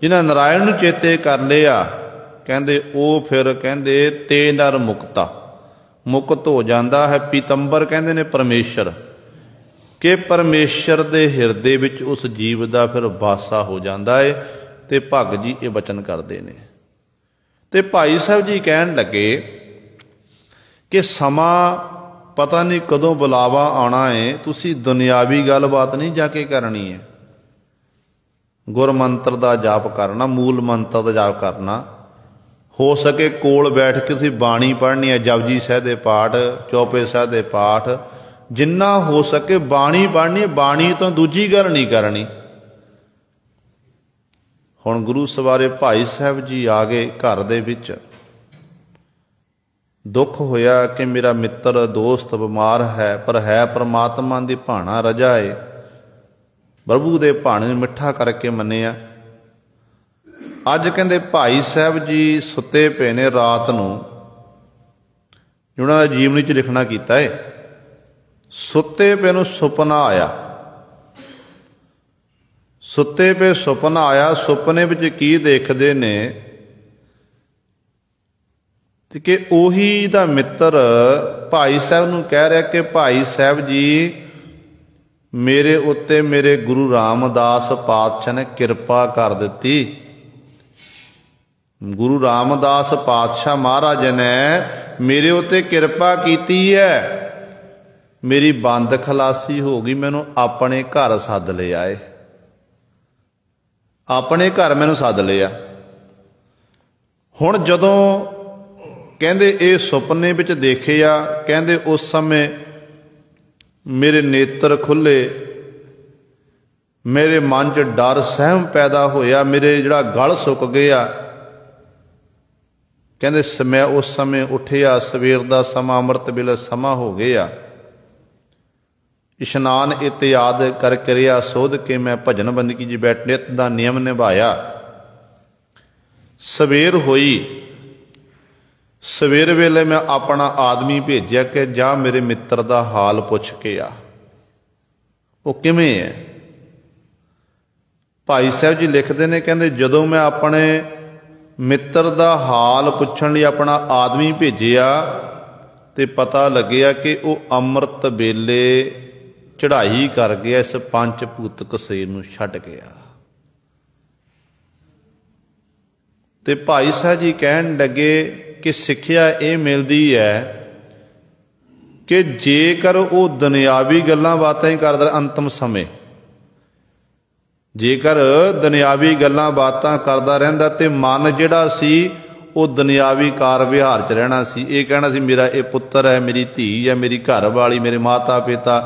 ਜਿਹਨਾਂ ਨਾਰਾਇਣ ਨੂੰ ਚੇਤੇ ਕਰ ਲਿਆ, ਕਹਿੰਦੇ ਉਹ ਫਿਰ ਕਹਿੰਦੇ ਤੇ ਨਰ ਮੁਕਤਾ, ਮੁਕਤ ਹੋ ਜਾਂਦਾ ਹੈ। ਪੀਤੰਬਰ ਕਹਿੰਦੇ ਨੇ ਪਰਮੇਸ਼ਰ, ਕਿ ਪਰਮੇਸ਼ਰ ਦੇ ਹਿਰਦੇ ਵਿੱਚ ਉਸ ਜੀਵ ਦਾ ਫਿਰ ਵਾਸਾ ਹੋ ਜਾਂਦਾ ਹੈ। ਤੇ ਭਗਤ ਜੀ ਇਹ ਬਚਨ ਕਰਦੇ ਨੇ। ਤੇ ਭਾਈ ਸਾਹਿਬ ਜੀ ਕਹਿਣ ਲੱਗੇ ਕਿ ਸਮਾਂ ਪਤਾ ਨਹੀਂ ਕਦੋਂ ਬੁਲਾਵਾ ਆਉਣਾ ਹੈ, ਤੁਸੀਂ ਦੁਨਿਆਵੀ ਗੱਲਬਾਤ ਨਹੀਂ ਜਾ ਕੇ ਕਰਨੀ ਹੈ। ਗੁਰਮੰਤਰ ਦਾ ਜਾਪ ਕਰਨਾ, ਮੂਲ ਮੰਤਰ ਦਾ ਜਾਪ ਕਰਨਾ। ਹੋ ਸਕੇ ਕੋਲ ਬੈਠ ਕੇ ਤੁਸੀਂ ਬਾਣੀ ਪੜ੍ਹਨੀ ਹੈ, ਜਪਜੀ ਸਾਹਿਬ ਦੇ ਪਾਠ, ਚੌਪੇ ਸਾਹਿਬ ਦੇ ਪਾਠ, ਜਿੰਨਾ ਹੋ ਸਕੇ ਬਾਣੀ ਪੜ੍ਹਨੀ ਹੈ। ਬਾਣੀ ਤੋਂ ਦੂਜੀ ਗੱਲ ਨਹੀਂ ਕਰਨੀ। ਹੁਣ ਗੁਰੂ ਸਵਾਰੇ ਭਾਈ ਸਾਹਿਬ ਜੀ ਆ ਗਏ ਘਰ ਦੇ ਵਿੱਚ। ਦੁੱਖ ਹੋਇਆ ਕਿ ਮੇਰਾ ਮਿੱਤਰ ਦੋਸਤ ਬਿਮਾਰ ਹੈ, ਪਰ ਹੈ ਪਰਮਾਤਮਾ ਦੀ ਭਾਣਾ ਰਜਾ ਏ। ਪ੍ਰਭੂ ਦੇ ਭਾਣੇ ਨੂੰ ਮਿੱਠਾ ਕਰਕੇ ਮੰਨਿਆ। ਅੱਜ ਕਹਿੰਦੇ ਭਾਈ ਸਾਹਿਬ ਜੀ ਸੁੱਤੇ ਪਏ ਨੇ ਰਾਤ ਨੂੰ, ਉਹਨਾਂ ਦਾ ਜੀਵਨੀ 'ਚ ਲਿਖਣਾ ਕੀਤਾ ਏ। ਸੁੱਤੇ ਪਏ ਨੂੰ ਸੁਪਨਾ ਆਇਆ। ਸੁੱਤੇ ਪਏ ਸੁਪਨਾ ਆਇਆ। ਸੁਪਨੇ ਵਿੱਚ ਕੀ ਦੇਖਦੇ ਨੇ ਤੇ ਕਿ ਉਹੀ ਦਾ ਮਿੱਤਰ ਭਾਈ ਸਾਹਿਬ ਨੂੰ ਕਹਿ ਰਿਹਾ ਕਿ ਭਾਈ ਸਾਹਿਬ ਜੀ ਮੇਰੇ ਉੱਤੇ ਮੇਰੇ ਗੁਰੂ ਰਾਮਦਾਸ ਪਾਤਸ਼ਾਹ ਨੇ ਕਿਰਪਾ ਕਰ ਦਿੱਤੀ। ਗੁਰੂ ਰਾਮਦਾਸ ਪਾਤਸ਼ਾਹ ਮਹਾਰਾਜ ਨੇ ਮੇਰੇ ਉੱਤੇ ਕਿਰਪਾ ਕੀਤੀ ਹੈ। ਮੇਰੀ ਬੰਦ ਖਲਾਸੀ ਹੋ ਗਈ, ਮੈਨੂੰ ਆਪਣੇ ਘਰ ਸੱਦ ਲਿਆ ਏ। ਆਪਣੇ ਘਰ ਮੈਨੂੰ ਸੱਦ ਲਿਆ। ਹੁਣ ਜਦੋਂ ਕਹਿੰਦੇ ਇਹ ਸੁਪਨੇ ਵਿੱਚ ਦੇਖਿਆ, ਕਹਿੰਦੇ ਉਸ ਸਮੇਂ ਮੇਰੇ ਨੇਤਰ ਖੁੱਲੇ, ਮੇਰੇ ਮਨ 'ਚ ਡਰ ਸਹਿਮ ਪੈਦਾ ਹੋਇਆ, ਮੇਰੇ ਜਿਹੜਾ ਗਲ ਸੁੱਕ ਗਿਆ। कहते मैं उस समय उठिया, सवेर का समा अमृत वेले समा हो गया, इशनान इत्यादि कर क्रिया सोध के मैं भजन बंदगी जी बैठ नित का नियम निभाया। सवेर होई, सवेर वेले मैं अपना आदमी भेजिया कि जा मेरे मित्र का हाल पुछ के आ, वो किवें है। भाई साहब जी लिखते हैं, कहते जदों मैं अपने मित्र का हाल पुछण लई अपना आदमी भेजिया तो पता लग्या कि वह अमृत वेले चढ़ाई कर गया, इस पंच भूतक शरीर नूं छड्ड गया। ते भाई साहब जी कहन लगे कि सिक्ख्या ये मिलती है कि जेकर वो दुनियावी गल्लां बातां ही करदा अंतिम समय, जेकर दुनियावी गल्लां बातां करदा रहिंदा ते मन जिहड़ा सी वो दुनियावी कार विहार च रहना सी। ये कहना सी मेरा ये पुत्र है, मेरी धी है, मेरी घर वाली, मेरे माता पिता,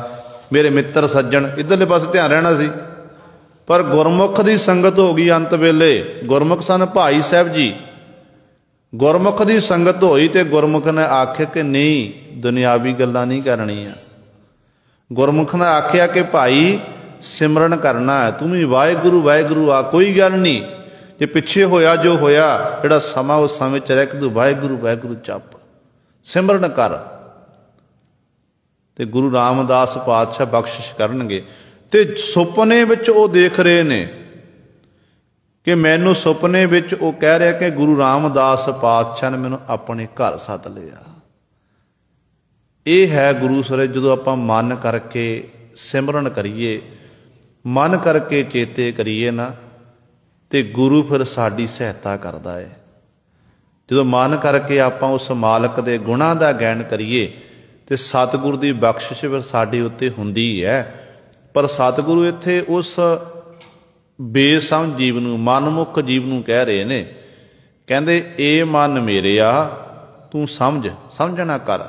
मेरे मित्र सज्जन, इधरले पासे ध्यान रहना सी। पर गुरमुख की संगत हो गई अंत वेले। गुरमुख सन भाई साहब जी, गुरमुख की संगत होई तो गुरमुख ने आख्या कि नहीं दुनियावी गल्लां नहीं करनियां। गुरमुख ने आख्या कि भाई सिमरन करना है, तू भी वाहेगुरु वाहेगुरु आ, कोई गल नहीं, जे पिछे होया जो होया जिहड़ा समा उस समय च रह के तू वाहेगुरु वाहेगुरु जप सिमरन कर। तो गुरु रामदास पातशाह बख्शिश करनगे। ते सुपने विच वो देख रहे ने कि मैनू सुपने विच वो कह रहा कि गुरु रामदास पातशाह ने मैनू अपने घर सद लिया। ये है गुरु सरे जो आप मन करके सिमरन करिए, मन करके चेते करिए ना, तो गुरु फिर साडी सहायता करता है। जो मन करके आप उस मालक के गुणां का ज्ञान करिए तो सतगुरु की बख्शिश फिर साडे उत्ते हुंदी है। पर सतगुरु इत्थे उस बेसमझ जीव नूं, मनमुख जीव नूं कह रहे ने, कहंदे ए मन मेरे आ तू समझना कर।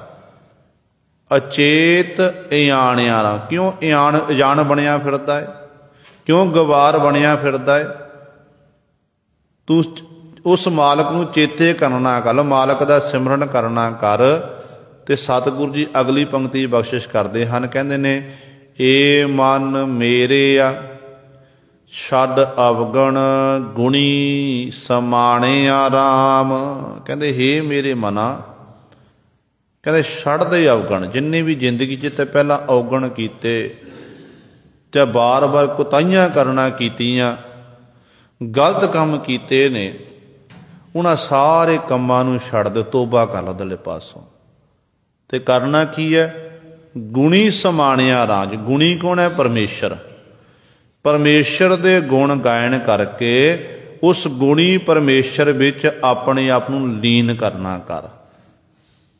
अचेत इयाणियारा, क्यों अजान बनिया फिरदा है, क्यों गवार बनिया फिरदा है। तू उस मालक नूं चेते करना कर, मालक का सिमरन करना कर। तो सतगुरु जी अगली पंक्ति बख्शिश करते हैं, कहते ने ए मन मेरे आ छड्ड अवगण गुणी समाणिया राम। कहते हे मेरे मना, कहते छड्ड दे अवगण, जिन्ने भी जिंदगी च ते पहला अवगण कीते ते बार बार कुताइयां करना कीतियां, गलत काम कीते ने, उन्हां सारे कामां नूं छड्ड दे, तोबा कर लो दले पासों। ते करना की है, गुणी समाणिया राज। गुणी कौन है? परमेश्वर। परमेश्वर दे गुण गायन करके उस गुणी परमेश्वर विच अपने आप नूं लीन करना कर।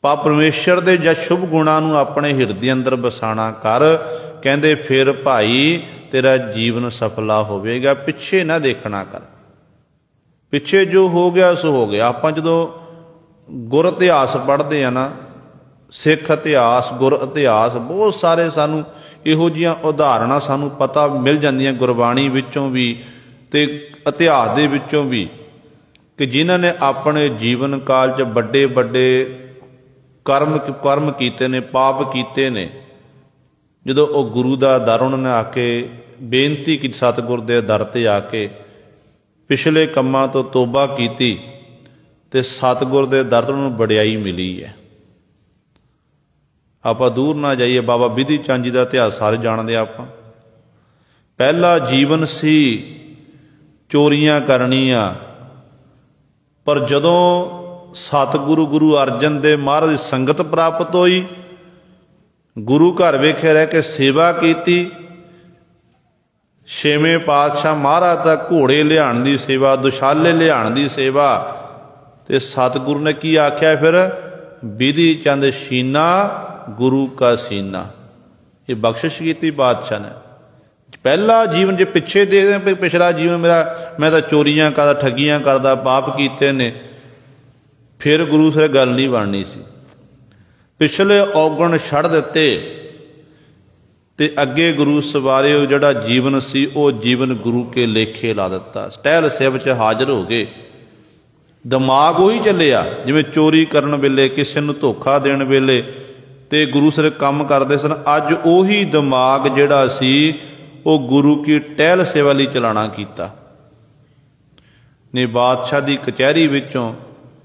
परमेश्वर दे या शुभ गुणां नूं अपने हिरदे अंदर बसाना कर। कहंदे फिर भाई तेरा जीवन सफला होवेगा, पिछे ना देखना कर। पिछे जो हो गया सो हो गया। आपां जदों गुर इतिहास पढ़ते हैं ना, सिख इतिहास, गुर इतिहास, बहुत सारे सानू इहो जिहियां उदाहरणां सानू पता मिल जांदियां गुरबाणी विचों भी ते इतिहास दे विचों भी, कि जिन्हां ने अपने जीवन काल च बड़े बड़े कर्म कीते ने, पाप कीते ने। जदों वो गुरु दा दर उन्होंने आके बेनती की, सतगुर दे दर ते आके पिछले कम्मां तो तोबा कीती ते सतगुर दे दर तो उन्होंने वडियाई मिली है। आप दूर ना जाइए, बाबा बिधि चंद जी का इतिहास सारे जानते। आप पहला जीवन सी चोरियां करनियां, पर जदों सतगुरु गुरु अर्जन देव महाराज की संगत प्राप्त हुई, गुरु घर वेखे रह के सेवा की, छेवें पातशाह महाराज तक घोड़े लियाण की सेवा, दुशाले लियाण की सेवा, ते सतगुरु ने की आख्या फिर, बिधि चंद शीना गुरु का सीना। ये बख्शिश की बादशाह ने। पहला जीवन जो पिछे देखते, पिछला जीवन मेरा, मैं तो चोरियां करदा, ठगियां करदा, पाप कीते ने, फिर गुरु से गल नहीं बननी सी। पिछले औगण छड़ दिते ते अगे गुरु सवारे जिहड़ा जीवन सी वो जीवन गुरु के लेखे ला दिता। स्टैल सेव च हाजिर हो गए। ਦਿਮਾਗ ਉਹੀ ਚੱਲਿਆ ਜਿਵੇਂ ਚੋਰੀ ਕਰਨ ਵੇਲੇ, ਕਿਸੇ ਨੂੰ ਧੋਖਾ ਦੇਣ ਵੇਲੇ ਤੇ ਗੁਰੂ ਸਿਰ ਕੰਮ ਕਰਦੇ ਸਨ। ਅੱਜ ਉਹੀ ਦਿਮਾਗ ਜਿਹੜਾ ਸੀ ਉਹ ਗੁਰੂ ਕੀ ਟਹਿਲ ਸੇਵਾ ਲਈ ਚਲਾਣਾ ਕੀਤਾ ਨੇ। ਬਾਦਸ਼ਾਹ ਦੀ ਕਚਹਿਰੀ ਵਿੱਚੋਂ,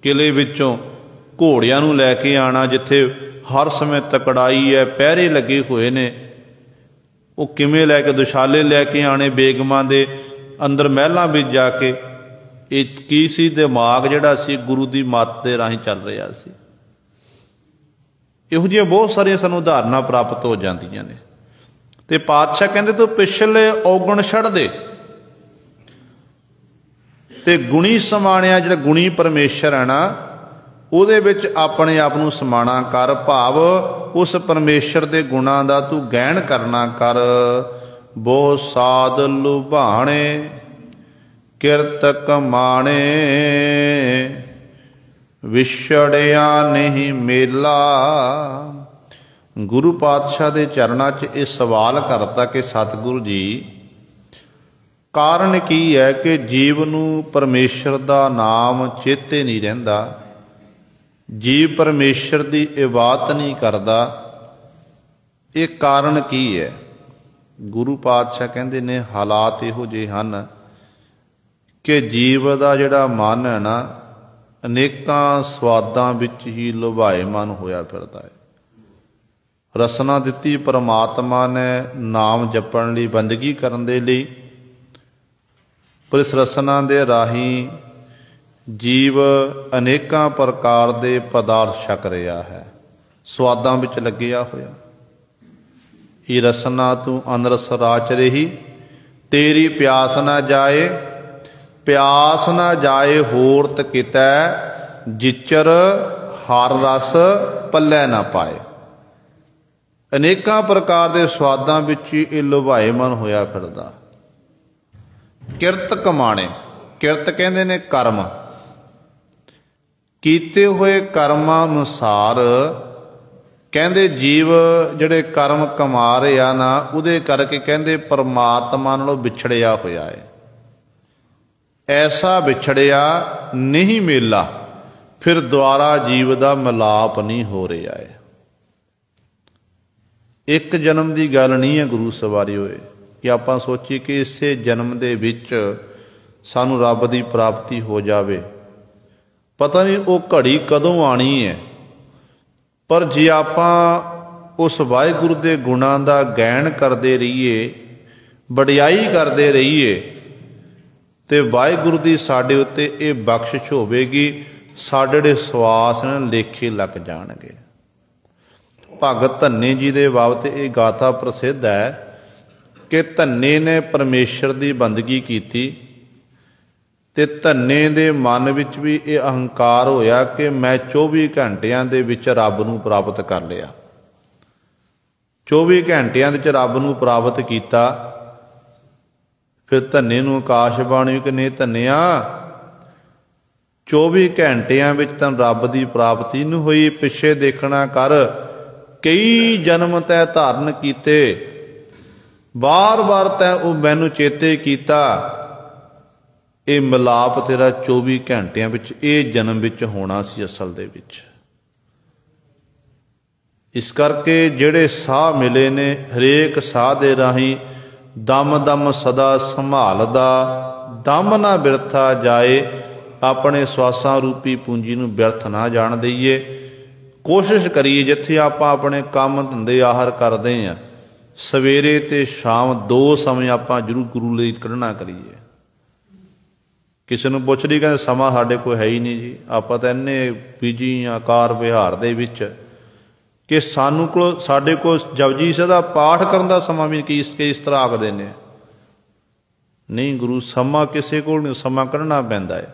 ਕਿਲੇ ਵਿੱਚੋਂ ਘੋੜਿਆਂ ਨੂੰ ਲੈ ਕੇ ਆਉਣਾ, ਜਿੱਥੇ ਹਰ ਸਮੇਂ ਤਕੜਾਈ ਹੈ, ਪਹਿਰੇ ਲੱਗੇ ਹੋਏ ਨੇ, ਉਹ ਕਿਵੇਂ ਲੈ ਕੇ, ਦੁਸ਼ਾਲੇ ਲੈ ਕੇ ਆਣੇ ਬੇਗਮਾਂ ਦੇ ਅੰਦਰ ਮਹਿਲਾਂ ਵਿੱਚ ਜਾ ਕੇ। ਇਹ ਕੀ ਸੀ? ਦਿਮਾਗ ਜਿਹੜਾ ਸੀ ਗੁਰੂ ਦੀ ਮੱਤ ਦੇ ਰਾਹੀਂ ਚੱਲ ਰਿਹਾ ਸੀ। ਇਹੋ ਜਿਹੀਆਂ ਬਹੁਤ ਸਾਰੀਆਂ ਸਾਨੂੰ ਉਦਾਹਰਨਾਂ ਪ੍ਰਾਪਤ ਹੋ ਜਾਂਦੀਆਂ ਨੇ। ਤੇ ਪਾਤਸ਼ਾਹ ਕਹਿੰਦੇ ਤੂੰ ਪਿਛਲੇ ਔਗਣ ਛੱਡ ਦੇ ਤੇ ਗੁਣੀ ਸਮਾਣਿਆ, ਜਿਹੜਾ ਗੁਣੀ ਪਰਮੇਸ਼ਰ ਹੈ ਨਾ, ਉਹਦੇ ਵਿੱਚ ਆਪਣੇ ਆਪ ਨੂੰ ਸਮਾਣਾ ਕਰ। ਭਾਵ ਉਸ ਪਰਮੇਸ਼ਰ ਦੇ ਗੁਣਾਂ ਦਾ ਤੂੰ ਗਹਿਣ ਕਰਨਾ ਕਰ। ਬਹੁ ਸਾਧ ਲੁਭਾਣੇ ਕਿਰਤ ਕਮਾਣੇ, ਵਿਛੜਿਆ ਨਹੀਂ ਮੇਲਾ। ਗੁਰੂ ਪਾਤਸ਼ਾਹ ਦੇ ਚਰਨਾਂ 'ਚ ਇਹ ਸਵਾਲ ਕਰਤਾ ਕਿ ਸਤਿਗੁਰੂ ਜੀ, ਕਾਰਨ ਕੀ ਹੈ ਕਿ ਜੀਵ ਨੂੰ ਪਰਮੇਸ਼ਰ ਦਾ ਨਾਮ ਚੇਤੇ ਨਹੀਂ ਰਹਿੰਦਾ, ਜੀਵ ਪਰਮੇਸ਼ਰ ਦੀ ਇਬਾਦਤ ਨਹੀਂ ਕਰਦਾ, ਇਹ ਕਾਰਨ ਕੀ ਹੈ? ਗੁਰੂ ਪਾਤਸ਼ਾਹ ਕਹਿੰਦੇ ਨੇ ਹਾਲਾਤ ਇਹੋ ਜਿਹੇ ਹਨ ਕਿ ਜੀਵ ਦਾ ਜਿਹੜਾ ਮਨ ਹੈ ਨਾ, ਅਨੇਕਾਂ ਸਵਾਦਾਂ ਵਿੱਚ ਹੀ ਲੁਭਾਏਮਨ ਹੋਇਆ ਫਿਰਦਾ ਹੈ। ਰਸਨਾ ਦਿੱਤੀ ਪਰਮਾਤਮਾ ਨੇ ਨਾਮ ਜਪਣ ਲਈ, ਬੰਦਗੀ ਕਰਨ ਦੇ ਲਈ, ਪਰ ਇਸ ਰਸਨਾ ਦੇ ਰਾਹੀਂ ਜੀਵ ਅਨੇਕਾਂ ਪ੍ਰਕਾਰ ਦੇ ਪਦਾਰਥ ਛਕ ਰਿਹਾ ਹੈ, ਸਵਾਦਾਂ ਵਿੱਚ ਲੱਗਿਆ ਹੋਇਆ। ਇਹ ਰਸਨਾ ਤੂੰ ਅਨਰਸ ਰਾਚ ਰਹੀ, ਤੇਰੀ ਪਿਆਸ ਨਾ ਜਾਏ, ਪਿਆਸ ਨਾ ਜਾਏ ਹੋਰਤ ਕਿਤੈ, ਜਿਚਰ ਹਰ ਰਸ ਪੱਲੇ ਨਾ ਪਾਏ। ਅਨੇਕਾਂ ਪ੍ਰਕਾਰ ਦੇ ਸਵਾਦਾਂ ਵਿੱਚ ਹੀ ਇਹ ਲੁਭਾਏਮਨ ਹੋਇਆ ਫਿਰਦਾ। ਕਿਰਤ ਕਮਾਣੇ, ਕਿਰਤ ਕਹਿੰਦੇ ਨੇ ਕਰਮ, ਕੀਤੇ ਹੋਏ ਕਰਮਾਂ ਅਨੁਸਾਰ ਕਹਿੰਦੇ ਜੀਵ ਜਿਹੜੇ ਕਰਮ ਕਮਾ ਰਿਹਾ ਨਾ, ਉਹਦੇ ਕਰਕੇ ਕਹਿੰਦੇ ਪਰਮਾਤਮਾ ਨਾਲੋਂ ਵਿਛੜਿਆ ਹੋਇਆ ਹੈ। ਐਸਾ ਵਿਛੜਿਆ ਨਹੀਂ ਮੇਲਾ, ਫਿਰ ਦੁਆਰਾ ਜੀਵ ਦਾ ਮਿਲਾਪ ਨਹੀਂ ਹੋ ਰਿਹਾ ਹੈ। ਇੱਕ ਜਨਮ ਦੀ ਗੱਲ ਨਹੀਂ ਹੈ ਗੁਰੂ ਸਵਾਰੀ ਹੋਏ ਕਿ ਆਪਾਂ ਸੋਚੀਏ ਕਿ ਇਸੇ ਜਨਮ ਦੇ ਵਿੱਚ ਸਾਨੂੰ ਰੱਬ ਦੀ ਪ੍ਰਾਪਤੀ ਹੋ ਜਾਵੇ। ਪਤਾ ਨਹੀਂ ਉਹ ਘੜੀ ਕਦੋਂ ਆਣੀ ਹੈ, ਪਰ ਜੇ ਆਪਾਂ ਉਸ ਵਾਹਿਗੁਰੂ ਦੇ ਗੁਣਾਂ ਦਾ ਗਹਿਣ ਕਰਦੇ ਰਹੀਏ, ਵਡਿਆਈ ਕਰਦੇ ਰਹੀਏ, ਤੇ ਵਾਹਿਗੁਰੂ ਦੀ ਸਾਡੇ ਉੱਤੇ ਇਹ ਬਖਸ਼ਿਸ਼ ਹੋਵੇਗੀ, ਸਾਡੇ ਜਿਹੜੇ ਸਵਾਸ ਨੇ ਲੇਖੇ ਲੱਗ ਜਾਣਗੇ। ਭਗਤ ਧੰਨੇ ਜੀ ਦੇ ਬਾਬਤ ਇਹ ਗਾਥਾ ਪ੍ਰਸਿੱਧ ਹੈ ਕਿ ਧੰਨੇ ਨੇ ਪਰਮੇਸ਼ਰ ਦੀ ਬੰਦਗੀ ਕੀਤੀ ਤੇ ਧੰਨੇ ਦੇ ਮਨ ਵਿੱਚ ਵੀ ਇਹ ਅਹੰਕਾਰ ਹੋਇਆ ਕਿ ਮੈਂ 24 ਘੰਟਿਆਂ ਦੇ ਵਿੱਚ ਰੱਬ ਨੂੰ ਪ੍ਰਾਪਤ ਕਰ ਲਿਆ। 24 ਘੰਟਿਆਂ ਦੇ ਵਿੱਚ ਰੱਬ ਨੂੰ ਪ੍ਰਾਪਤ ਕੀਤਾ। ਫਿਰ ਧੰਨੇ ਨੂੰ ਆਕਾਸ਼ਬਾਣੀ ਕਿ ਨਹੀਂ ਧੰਨਿਆ, 24 ਘੰਟਿਆਂ ਵਿੱਚ ਤਾਂ ਰੱਬ ਦੀ ਪ੍ਰਾਪਤੀ ਨਹੀਂ ਹੋਈ, ਪਿੱਛੇ ਦੇਖਣਾ ਕਰ, ਕਈ ਜਨਮ ਤੈ ਧਾਰਨ ਕੀਤੇ, ਬਾਰ-ਬਾਰ ਤੈ ਉਹ ਮੈਨੂੰ ਚੇਤੇ ਕੀਤਾ। ਇਹ ਮਿਲਾਪ ਤੇਰਾ 24 ਘੰਟਿਆਂ ਵਿੱਚ, ਇਹ ਜਨਮ ਵਿੱਚ ਹੋਣਾ ਸੀ ਅਸਲ ਦੇ ਵਿੱਚ। ਇਸ ਕਰਕੇ ਜਿਹੜੇ ਸਾਹ ਮਿਲੇ ਨੇ, ਹਰੇਕ ਸਾਹ ਦੇ ਰਾਹੀਂ ਦਮ ਦਮ ਸਦਾ ਸੰਭਾਲਦਾ, ਦਮ ਨਾ ਬਿਰਥਾ ਜਾਏ। ਆਪਣੇ ਸਵਾਸਾਂ ਰੂਪੀ ਪੂੰਜੀ ਨੂੰ ਬਿਰਥ ਨਾ ਜਾਣ ਦਈਏ। ਕੋਸ਼ਿਸ਼ ਕਰੀਏ ਜਿੱਥੇ ਆਪਾਂ ਆਪਣੇ ਕੰਮ ਧੰਦੇ ਆਹਰ ਕਰਦੇ ਹਾਂ, ਸਵੇਰੇ ਤੇ ਸ਼ਾਮ 2 ਸਮੇਂ ਆਪਾਂ ਜ਼ਰੂਰ ਗੁਰੂ ਲਈ ਕੱਢਣਾ ਕਰੀਏ। ਕਿਸੇ ਨੂੰ ਪੁੱਛ ਲਈ, ਕਹਿੰਦੇ ਸਮਾਂ ਸਾਡੇ ਕੋਲ ਹੈ ਹੀ ਨਹੀਂ ਜੀ, ਆਪਾਂ ਤਾਂ ਇੰਨੇ ਬਿਜੀ ਹਾਂ ਕਾਰ ਵਿਹਾਰ ਦੇ ਵਿੱਚ ਕਿ ਸਾਡੇ ਕੋਲ ਜਪਜੀ ਸਾਹਿਬ ਦਾ ਪਾਠ ਕਰਨ ਦਾ ਸਮਾਂ ਵੀ ਇਸ ਤਰ੍ਹਾਂ ਆਖਦੇ ਨੇ। ਨਹੀਂ ਗੁਰੂ, ਸਮਾਂ ਕਿਸੇ ਕੋਲ ਨਹੀਂ, ਸਮਾਂ ਕੱਢਣਾ ਪੈਂਦਾ ਹੈ।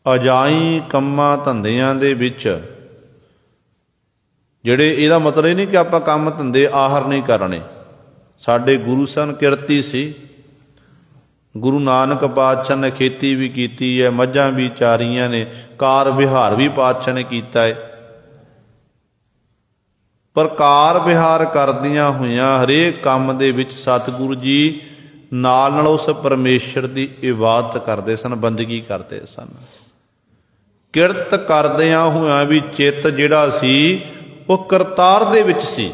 ਅਜਾਈ ਕੰਮਾਂ ਧੰਦਿਆਂ ਦੇ ਵਿੱਚ ਜਿਹੜੇ, ਇਹਦਾ ਮਤਲਬ ਇਹ ਨਹੀਂ ਕਿ ਆਪਾਂ ਕੰਮ ਧੰਦੇ ਆਹਰ ਨਹੀਂ ਕਰਨੇ। ਸਾਡੇ ਗੁਰੂ ਸਾਹਿਬ ਕਿਰਤੀ ਸੀ। ਗੁਰੂ ਨਾਨਕ ਪਾਤਸ਼ਾਹ ਨੇ ਖੇਤੀ ਵੀ ਕੀਤੀ ਹੈ, ਮੱਝਾਂ ਵੀ ਚਾਰੀਆਂ ਨੇ, ਕਾਰ ਵਿਹਾਰ ਵੀ ਪਾਤਸ਼ਾਹ ਨੇ ਕੀਤਾ ਹੈ। ਪਰ ਕਾਰ ਵਿਹਾਰ ਕਰਦਿਆਂ ਹੋਇਆਂ ਹਰੇਕ ਕੰਮ ਦੇ ਵਿੱਚ ਸਤਿਗੁਰੂ ਜੀ नाल उस परमेश्वर की इबादत करते सन, बंदगी करते सन। किरत करदियां होइयां भी चित्त जिहड़ा सी वो करतार दे विच सी।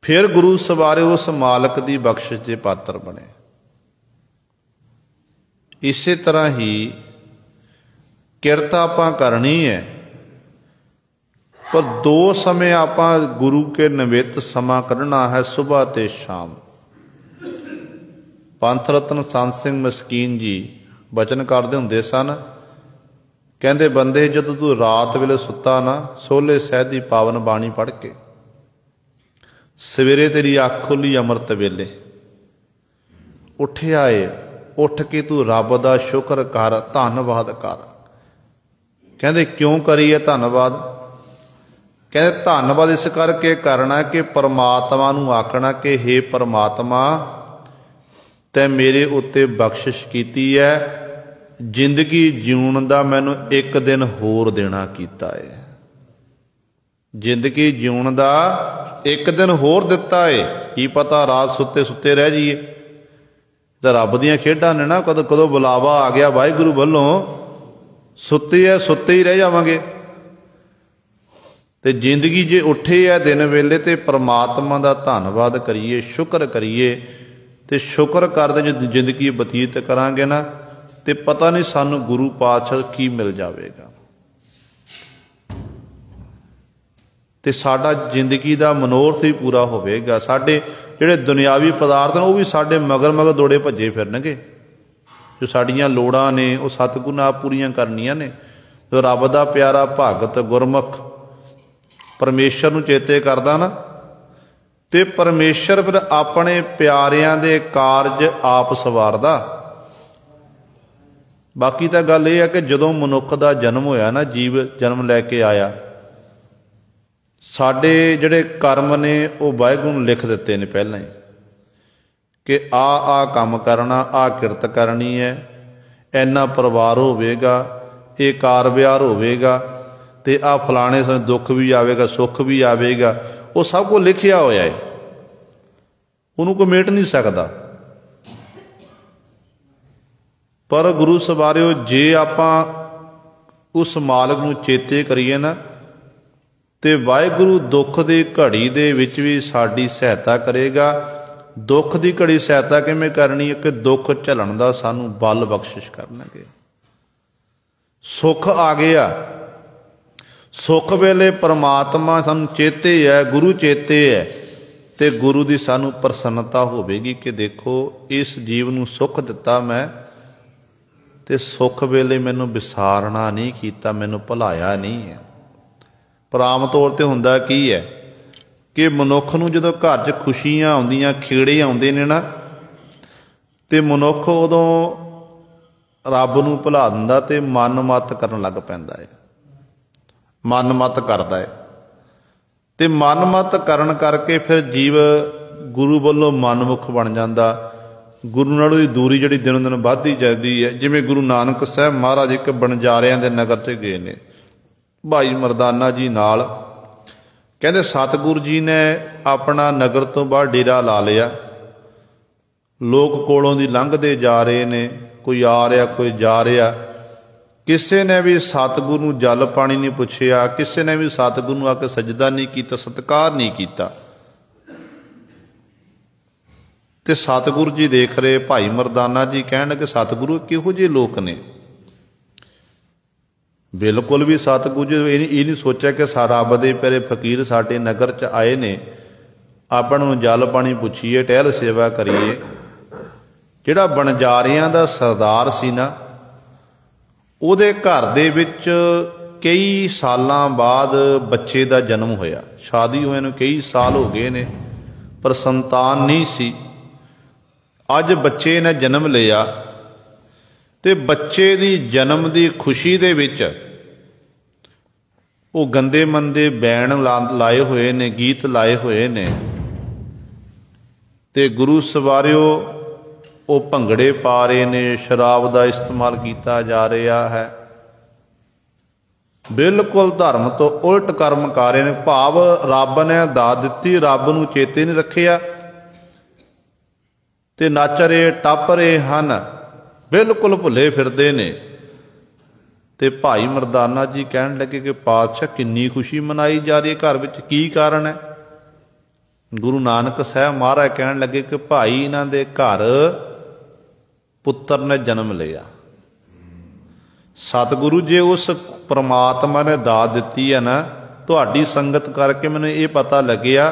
फिर गुरु सवारे उस मालक की बख्शिश के पात्र बने। इसे तरह ही किरत आपां करनी है, पर दो समय आपां गुरु के निमित्त समा कढ़ना है, सुबह ते शाम। पंथ रतन संत सिंह मस्कीन जी बचन करते हुंदे सन, कहंदे बंदे जदों तू रात वेले सुता ना, सोले सहज दी पावन बाणी पढ़ के सवेरे तेरी अख खुली अमृत वेले उठिया है, उठ के तू रब दा शुक्र कर, धन्नवाद कर। कहंदे क्यों करिए धन्नवाद? कहंदे धन्नवाद इस करके करना कि परमात्मा नूं आखना कि हे परमात्मा तैं मेरे उत्ते बख्शिश कीती है, जिंदगी जीउण दा मैनूं एक दिन होर देना कीता है। जिंदगी जीउण दा एक दिन होर दिता है। की पता रात सुते सुते रह जाइए, तो रब दियां खेडां ने ना, कदों कदों बुलावा आ गया वाहिगुरू वल्लों, सुते है सुते ही रह जावांगे। ते जिंदगी जे उठे है दिन वेले ते परमात्मा दा धन्नवाद करिए, शुक्र करिए। ते शुक्र करदे जो जिंदगी बतीत करांगे ना, ते पता नहीं सानू गुरु पातशाह की मिल जाएगा। ते साडा जिंदगी दा मनोरथ भी पूरा होवेगा। साडे जिहड़े दुनियावी पदार्थ ने वो भी साडे मगर मगर दौड़े भज्जे फिरनगे। जो साडियां लोड़ां ने वो सतगुरू ने आप पूरीआं करनियां ने। जो रब दा प्यारा भगत गुरमुख परमेश्वर नूं चेते करदा ना, ते परमेश्वर फिर अपने प्यारियां दे कारज आप सवारदा। बाकी तो गल यह है कि जदों मनुख का जन्म होया ना, जीव जन्म लैके आया, साडे जिहड़े कर्म ने वो वाहिगुरू लिख दिते ने पहलां ही कि आ काम करना, आ किरत करनी है, इन्ना परिवार होवेगा, ये कार विहार होवेगा, ते आ फलाने समय दुख भी आवेगा, सुख भी आवेगा। वो सब कुछ लिखिया होया है, उन्होंने कोई मेट नहीं सकता। पर गुरु सवारिओ जे आपां उस मालक नूं चेते करिए ना, ते वाहिगुरू दुख की घड़ी दे विच भी साडी सहायता करेगा। दुख की घड़ी सहायता किवें करनी है कि दुख झलण दा सानू बल बख्शिश करनगे। सुख आ गया, सुख वेले परमात्मा सानू चेते है, गुरु चेते है, ते गुरु की सानू प्रसन्नता होवेगी कि देखो इस जीव नूं सुख दिता मैं, ते सुख वेले मैनू विसारना नहीं कीता, मैनू भुलाया नहीं है। पर आम तौर पर हुंदा की है कि मनुख नूं जदों घर च खुशियां आउंदियां, खेड़े आउंदे ने ना, ते मनुख उदों रब नूं भुला दिंदा ते मन मत करन लग पैंदा है, मन मत करदा है। ते मन मत करन करके फिर जीव गुरु वालों मनमुख बन जाता। गुरु नालों दी दूरी जिहड़ी दिनों दिन वधदी जाती है। जिवें गुरु नानक साहब महाराज एक बनजारियां दे नगर ते गए ने, भाई मरदाना जी नाल, कहते सतगुरु जी ने अपना नगर तो बाहर डेरा ला लिया। लोग कोलों दी लंघदे जा रहे ने, कोई आ रहा कोई जा रहा, किसी ने भी सतगुरु नूं जल पानी नहीं पुछया, किसी ने भी सतगुरु नूं आके सजदा नहीं किया, सत्कार नहीं किया। ते सतगुरु जी देख रहे, भाई मरदाना जी कहण लगे सतगुरु किहो जिहे लोक ने। बिल्कुल भी सतगुरु जी ये नहीं सोचा कि रब दे प्यारे फकीर साडे नगर च आए ने, आपां नूं जल पानी पुछीए, टहल सेवा करिए। जिहड़ा बनजारियां दा सरदार सी ना, ਉਹਦੇ घर दे विच कई सालां बाद बच्चे का जन्म होया। शादी होए नूं कई साल हो गए ने, पर संतान नहीं सी। अज बच्चे ने जन्म लिया, ते बच्चे दी जन्म दी खुशी दे विच वो गंदे मंदे बैन लाए हुए ने, गीत लाए हुए ने, ते गुरु सवारिओ वो भंगड़े पा रहे ने, शराब का इस्तेमाल किया जा रहा है। बिल्कुल धर्म तो उल्ट कर्म कर रहे हैं। भाव रब ने दात दी, रब नूं चेते नहीं रखिया, ਤੇ ਨੱਚ ਰਹੇ ਟੱਪ ਰਹੇ ਹਨ, ਬਿਲਕੁਲ ਭੁੱਲੇ ਫਿਰਦੇ ਨੇ। ਤੇ ਭਾਈ ਮਰਦਾਨਾ ਜੀ ਕਹਿਣ ਲੱਗੇ ਕਿ ਪਾਤਸ਼ਾਹ ਕਿੰਨੀ ਖੁਸ਼ੀ ਮਨਾਈ ਜਾ ਰਹੀ ਹੈ, ਘਰ ਵਿੱਚ ਕੀ ਕਾਰਨ ਹੈ? ਗੁਰੂ ਨਾਨਕ ਸਾਹਿਬ ਮਹਾਰਾਜ ਕਹਿਣ ਲੱਗੇ ਕਿ ਭਾਈ ਇਹਨਾਂ ਦੇ ਘਰ ਪੁੱਤਰ ਨੇ ਜਨਮ ਲਿਆ। ਸਤਿਗੁਰੂ ਜੇ ਉਸ ਪ੍ਰਮਾਤਮਾ ਨੇ ਦਾਤ ਦਿੱਤੀ ਹੈ ਨਾ, ਤੁਹਾਡੀ ਸੰਗਤ ਕਰਕੇ ਮੈਨੂੰ ਇਹ ਪਤਾ ਲੱਗਿਆ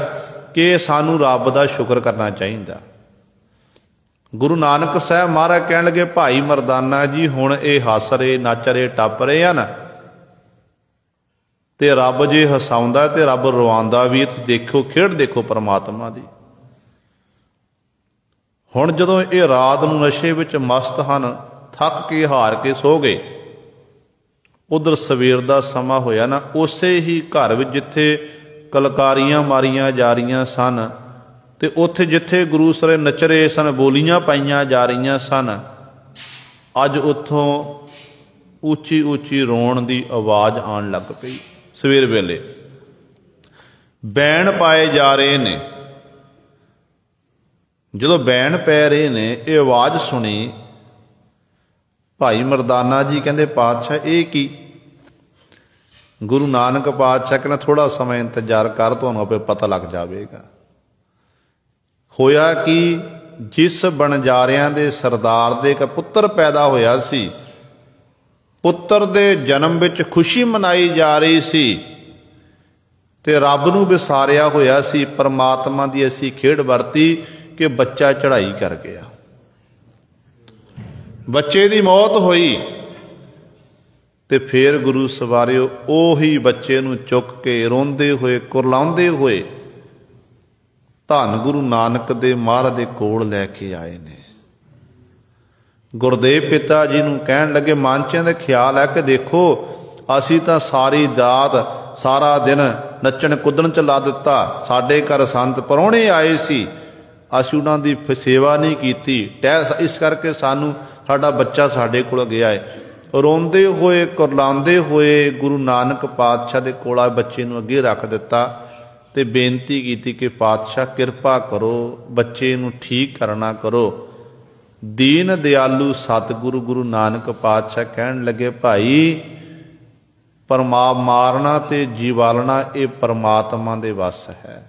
ਕਿ ਸਾਨੂੰ ਰੱਬ ਦਾ ਸ਼ੁਕਰ ਕਰਨਾ ਚਾਹੀਦਾ। ਗੁਰੂ ਨਾਨਕ ਸਾਹਿਬ ਮਹਾਰਾਜ ਕਹਿਣ ਲੱਗੇ ਭਾਈ ਮਰਦਾਨਾ ਜੀ ਹੁਣ ਇਹ ਹੱਸ ਰਹੇ ਨੱਚ ਰਹੇ ਟੱਪ ਰਹੇ ਹਨ, ਤੇ ਰੱਬ ਜੇ ਹਸਾਉਂਦਾ ਤੇ ਰੱਬ ਰਵਾਉਂਦਾ ਵੀ। ਤੁਸੀਂ ਦੇਖੋ, ਖੇਡ ਦੇਖੋ ਪਰਮਾਤਮਾ ਦੀ। ਹੁਣ ਜਦੋਂ ਇਹ ਰਾਤ ਨੂੰ ਨਸ਼ੇ ਵਿੱਚ ਮਸਤ ਹਨ, ਥੱਕ ਕੇ ਹਾਰ ਕੇ ਸੋ ਗਏ, ਉਧਰ ਸਵੇਰ ਦਾ ਸਮਾਂ ਹੋਇਆ ਨਾ, ਉਸੇ ਹੀ ਘਰ ਵਿੱਚ ਜਿੱਥੇ ਕਲਕਾਰੀਆਂ ਮਾਰੀਆਂ ਜਾ ਰਹੀਆਂ ਸਨ, ਤੇ ਉੱਥੇ ਜਿੱਥੇ ਗੁਰੂ ਸਰੇ ਨੱਚ ਰਹੇ ਸਨ, ਬੋਲੀਆਂ ਪਾਈਆਂ ਜਾ ਰਹੀਆਂ ਸਨ, ਅੱਜ ਉੱਥੋਂ ਉੱਚੀ ਉੱਚੀ ਰੋਣ ਦੀ ਆਵਾਜ਼ ਆਉਣ ਲੱਗ ਪਈ। ਸਵੇਰ ਵੇਲੇ ਬੈਣ ਪਾਏ ਜਾ ਰਹੇ ਨੇ। ਜਦੋਂ ਬੈਣ ਪੈ ਰਹੇ ਨੇ, ਇਹ ਆਵਾਜ਼ ਸੁਣੀ, ਭਾਈ ਮਰਦਾਨਾ ਜੀ ਕਹਿੰਦੇ ਪਾਤਸ਼ਾਹ ਇਹ ਕੀ? ਗੁਰੂ ਨਾਨਕ ਪਾਤਸ਼ਾਹ ਕਹਿੰਦਾ ਥੋੜਾ ਸਮਾਂ ਇੰਤਜ਼ਾਰ ਕਰ, ਤੁਹਾਨੂੰ ਆਪੇ ਪਤਾ ਲੱਗ ਜਾਵੇਗਾ। ਹੋਇਆ ਕਿ ਜਿਸ ਬਣਜਾਰਿਆਂ ਦੇ ਸਰਦਾਰ ਦੇ ਇੱਕ ਪੁੱਤਰ ਪੈਦਾ ਹੋਇਆ ਸੀ, ਪੁੱਤਰ ਦੇ ਜਨਮ ਵਿੱਚ ਖੁਸ਼ੀ ਮਨਾਈ ਜਾ ਰਹੀ ਸੀ, ਤੇ ਰੱਬ ਨੂੰ ਵਿਸਾਰਿਆ ਹੋਇਆ ਸੀ। ਪਰਮਾਤਮਾ ਦੀ ਅਸੀਂ ਖੇਡ ਵਰਤੀ ਕਿ ਬੱਚਾ ਚੜ੍ਹਾਈ ਕਰ ਗਿਆ, ਬੱਚੇ ਦੀ ਮੌਤ ਹੋਈ, ਤੇ ਫਿਰ ਗੁਰੂ ਸਵਾਰਿਓ ਉਹੀ ਬੱਚੇ ਨੂੰ ਚੁੱਕ ਕੇ ਰੋਂਦੇ ਹੋਏ ਕੁਰਲਾਉਂਦੇ ਹੋਏ ਧੰਨ ਗੁਰੂ ਨਾਨਕ ਦੇ ਮਹਾਰਾਜ ਦੇ ਕੋਲ ਲੈ ਕੇ ਆਏ ਨੇ। ਗੁਰਦੇਵ ਪਿਤਾ ਜੀ ਨੂੰ ਕਹਿਣ ਲੱਗੇ, ਮਾਂਚਿਆਂ ਦਾ ਖਿਆਲ ਹੈ ਕਿ ਦੇਖੋ ਅਸੀਂ ਤਾਂ ਸਾਰੀ ਦਾਤ ਸਾਰਾ ਦਿਨ ਨੱਚਣ ਕੁੱਦਣ ਚ ਲਾ ਦਿੱਤਾ, ਸਾਡੇ ਘਰ ਸੰਤ ਪ੍ਰਾਹੁਣੇ ਆਏ ਸੀ, ਅਸੀਂ ਉਹਨਾਂ ਦੀ ਸੇਵਾ ਨਹੀਂ ਕੀਤੀ, ਇਸ ਕਰਕੇ ਸਾਡਾ ਬੱਚਾ ਸਾਡੇ ਕੋਲ ਗਿਆ ਹੈ। ਰੋਂਦੇ ਹੋਏ ਕੁਰਲਾਉਂਦੇ ਹੋਏ ਗੁਰੂ ਨਾਨਕ ਪਾਤਸ਼ਾਹ ਦੇ ਕੋਲ ਆ ਬੱਚੇ ਨੂੰ ਅੱਗੇ ਰੱਖ ਦਿੱਤਾ, ਤੇ ਬੇਨਤੀ ਕੀਤੀ ਕਿ ਪਾਤਸ਼ਾਹ ਕਿਰਪਾ ਕਰੋ, ਬੱਚੇ ਨੂੰ ਠੀਕ ਕਰਨਾ ਕਰੋ। ਦੀਨ ਦਿਆਲੂ ਸਤਿਗੁਰੂ ਗੁਰੂ ਨਾਨਕ ਪਾਤਸ਼ਾਹ ਕਹਿਣ ਲੱਗੇ ਭਾਈ ਮਾਰਨਾ ਤੇ ਜੀਵਾਲਣਾ ਇਹ ਪਰਮਾਤਮਾ ਦੇ ਵੱਸ ਹੈ।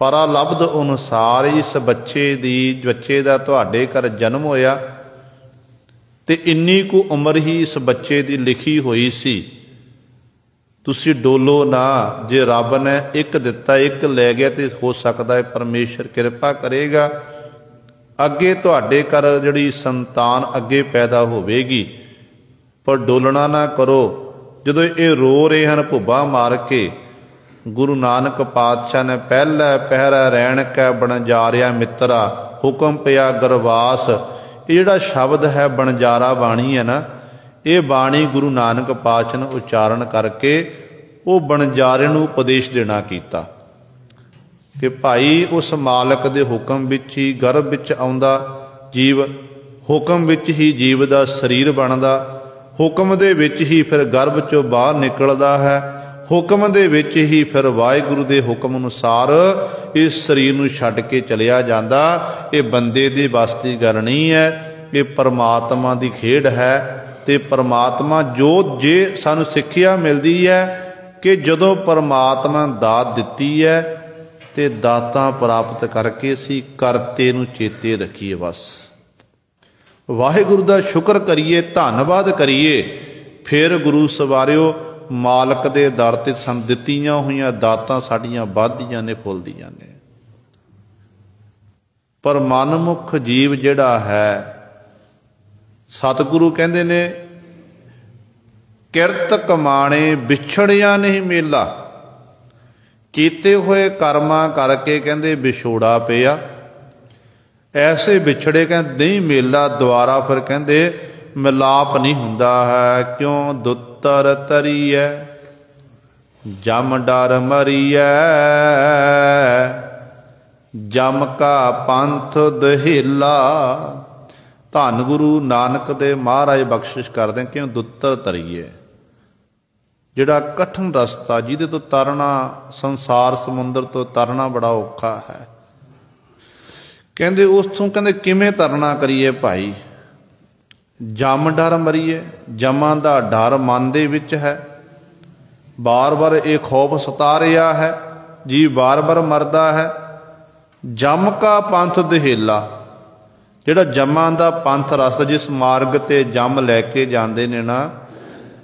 ਪਰਾਲਬਧ ਅਨੁਸਾਰ ਇਸ ਬੱਚੇ ਦਾ ਤੁਹਾਡੇ ਘਰ ਜਨਮ ਹੋਇਆ, ਤੇ ਇੰਨੀ ਕੁ ਉਮਰ ਹੀ ਇਸ ਬੱਚੇ ਦੀ ਲਿਖੀ ਹੋਈ ਸੀ। ਤੁਸੀਂ ਡੋਲੋ ਨਾ, ਜੇ ਰੱਬ ਨੇ ਇੱਕ ਦਿੱਤਾ ਇੱਕ ਲੈ ਗਿਆ, ਤੇ ਹੋ ਸਕਦਾ ਹੈ ਪਰਮੇਸ਼ਰ ਕਿਰਪਾ ਕਰੇਗਾ, ਅੱਗੇ ਤੁਹਾਡੇ ਘਰ ਜਿਹੜੀ ਸੰਤਾਨ ਅੱਗੇ ਪੈਦਾ ਹੋਵੇਗੀ। ਪਰ ਡੋਲਣਾ ਨਾ ਕਰੋ। ਜਦੋਂ ਇਹ ਰੋ ਰਹੇ ਹਨ ਭੁੱਬਾ ਮਾਰ ਕੇ, ਗੁਰੂ ਨਾਨਕ ਪਾਤਸ਼ਾਹ ਨੇ ਪਹਿਲਾ ਪਹਿਰਾ ਰਹਿਣ ਕੈ ਬਣਜਾਰਿਆ ਮਿੱਤਰਾ, ਹੁਕਮ ਪਿਆ ਗਰਵਾਸ। ਇਹ ਜਿਹੜਾ ਸ਼ਬਦ ਹੈ ਬਣਜਾਰਾ ਬਾਣੀ ਹੈ ਨਾ, ਇਹ ਬਾਣੀ ਗੁਰੂ ਨਾਨਕ ਪਾਤਸ਼ਾਹ ਨੇ ਉਚਾਰਨ ਕਰਕੇ ਉਹ ਬਣਜਾਰੇ ਨੂੰ ਉਪਦੇਸ਼ ਦੇਣਾ ਕੀਤਾ ਕਿ ਭਾਈ ਉਸ ਮਾਲਕ ਦੇ ਹੁਕਮ ਵਿੱਚ ਹੀ ਗਰਭ ਵਿੱਚ ਆਉਂਦਾ ਜੀਵ, ਹੁਕਮ ਵਿੱਚ ਹੀ ਜੀਵ ਦਾ ਸਰੀਰ ਬਣਦਾ, ਹੁਕਮ ਦੇ ਵਿੱਚ ਹੀ ਫਿਰ ਗਰਭ ਚੋਂ ਬਾਹਰ ਨਿਕਲਦਾ ਹੈ, ਹੁਕਮ ਦੇ ਵਿੱਚ ਹੀ ਫਿਰ ਵਾਹਿਗੁਰੂ ਦੇ ਹੁਕਮ ਅਨੁਸਾਰ ਇਸ ਸਰੀਰ ਨੂੰ ਛੱਡ ਕੇ ਚਲਿਆ ਜਾਂਦਾ। ਇਹ ਬੰਦੇ ਦੀ ਵੱਸ ਦੀ ਗੱਲ ਨਹੀਂ ਹੈ, ਇਹ ਪਰਮਾਤਮਾ ਦੀ ਖੇਡ ਹੈ। ਤੇ ਪਰਮਾਤਮਾ ਜੇ ਸਾਨੂੰ ਸਿੱਖਿਆ ਮਿਲਦੀ ਹੈ ਕਿ ਜਦੋਂ ਪਰਮਾਤਮਾ ਦਾਤ ਦਿੱਤੀ ਹੈ ਤੇ ਦਾਤਾਂ ਪ੍ਰਾਪਤ ਕਰਕੇ ਅਸੀਂ ਕਰਤੇ ਨੂੰ ਚੇਤੇ ਰੱਖੀਏ। ਬਸ ਵਾਹਿਗੁਰੂ ਦਾ ਸ਼ੁਕਰ ਕਰੀਏ, ਧੰਨਵਾਦ ਕਰੀਏ, ਫਿਰ ਗੁਰੂ ਸਵਾਰਿਓ ਮਾਲਕ ਦੇ ਦਰ ਤੇ ਸਾਨੂੰ ਦਿੱਤੀਆਂ ਹੋਈਆਂ ਦਾਤਾਂ ਸਾਡੀਆਂ ਵੱਧਦੀਆਂ ਨੇ, ਫੁੱਲਦੀਆਂ ਨੇ। ਪਰ ਮਨਮੁਖ ਜੀਵ ਜਿਹੜਾ ਹੈ, ਸਤਿਗੁਰੂ ਕਹਿੰਦੇ ਨੇ ਕਿਰਤ ਕਮਾਣੇ ਵਿਛੜਿਆ ਨਹੀਂ ਮੇਲਾ, ਕੀਤੇ ਹੋਏ ਕਰਮਾਂ ਕਰਕੇ ਕਹਿੰਦੇ ਵਿਛੋੜਾ ਪਿਆ। ਐਸੇ ਵਿਛੜੇ ਕਹਿੰਦੇ ਨਹੀਂ ਮੇਲਾ ਦੁਆਰਾ, ਫਿਰ ਕਹਿੰਦੇ ਮਿਲਾਪ ਨਹੀਂ ਹੁੰਦਾ ਹੈ। ਕਿਉਂ ਦੁੱਤਰ ਤਰੀਐ ਜਮ ਡਰ ਮਰੀਐ, ਜਮ ਕਾ ਪੰਥ ਦਹੇਲਾ। ਧੰਨ ਗੁਰੂ ਨਾਨਕ ਦੇ ਮਹਾਰਾਜ ਬਖਸ਼ਿਸ਼ ਕਰਦੇ ਕਿਉਂ ਦੁੱਤਰ ਤਰੀਏ, ਜਿਹੜਾ ਕਠਿਨ ਰਸਤਾ ਜਿਹਦੇ ਤੋਂ ਤਰਨਾ, ਸੰਸਾਰ ਸਮੁੰਦਰ ਤੋਂ ਤਰਨਾ ਬੜਾ ਔਖਾ ਹੈ। ਕਹਿੰਦੇ ਉਸੋਂ ਕਹਿੰਦੇ ਕਿਵੇਂ ਤਰਨਾ ਕਰੀਏ ਭਾਈ, ਜਮ ਡਰ ਮਰੀਏ। ਜਮਾਂ ਦਾ ਡਰ ਮਨ ਦੇ ਵਿੱਚ ਹੈ, ਬਾਰ ਬਾਰ ਇਹ ਖੌਫ ਸਤਾ ਰਿਹਾ ਹੈ, ਜੀ ਬਾਰ ਬਾਰ ਮਰਦਾ ਹੈ। ਜਮ ਕਾ ਪੰਥ ਦਹੇਲਾ, ਜਿਹੜਾ ਜਮਾਂ ਦਾ ਪੰਥ ਰਸਤਾ, ਜਿਸ ਮਾਰਗ ਤੇ ਜਮ ਲੈ ਕੇ ਜਾਂਦੇ ਨੇ ਨਾ,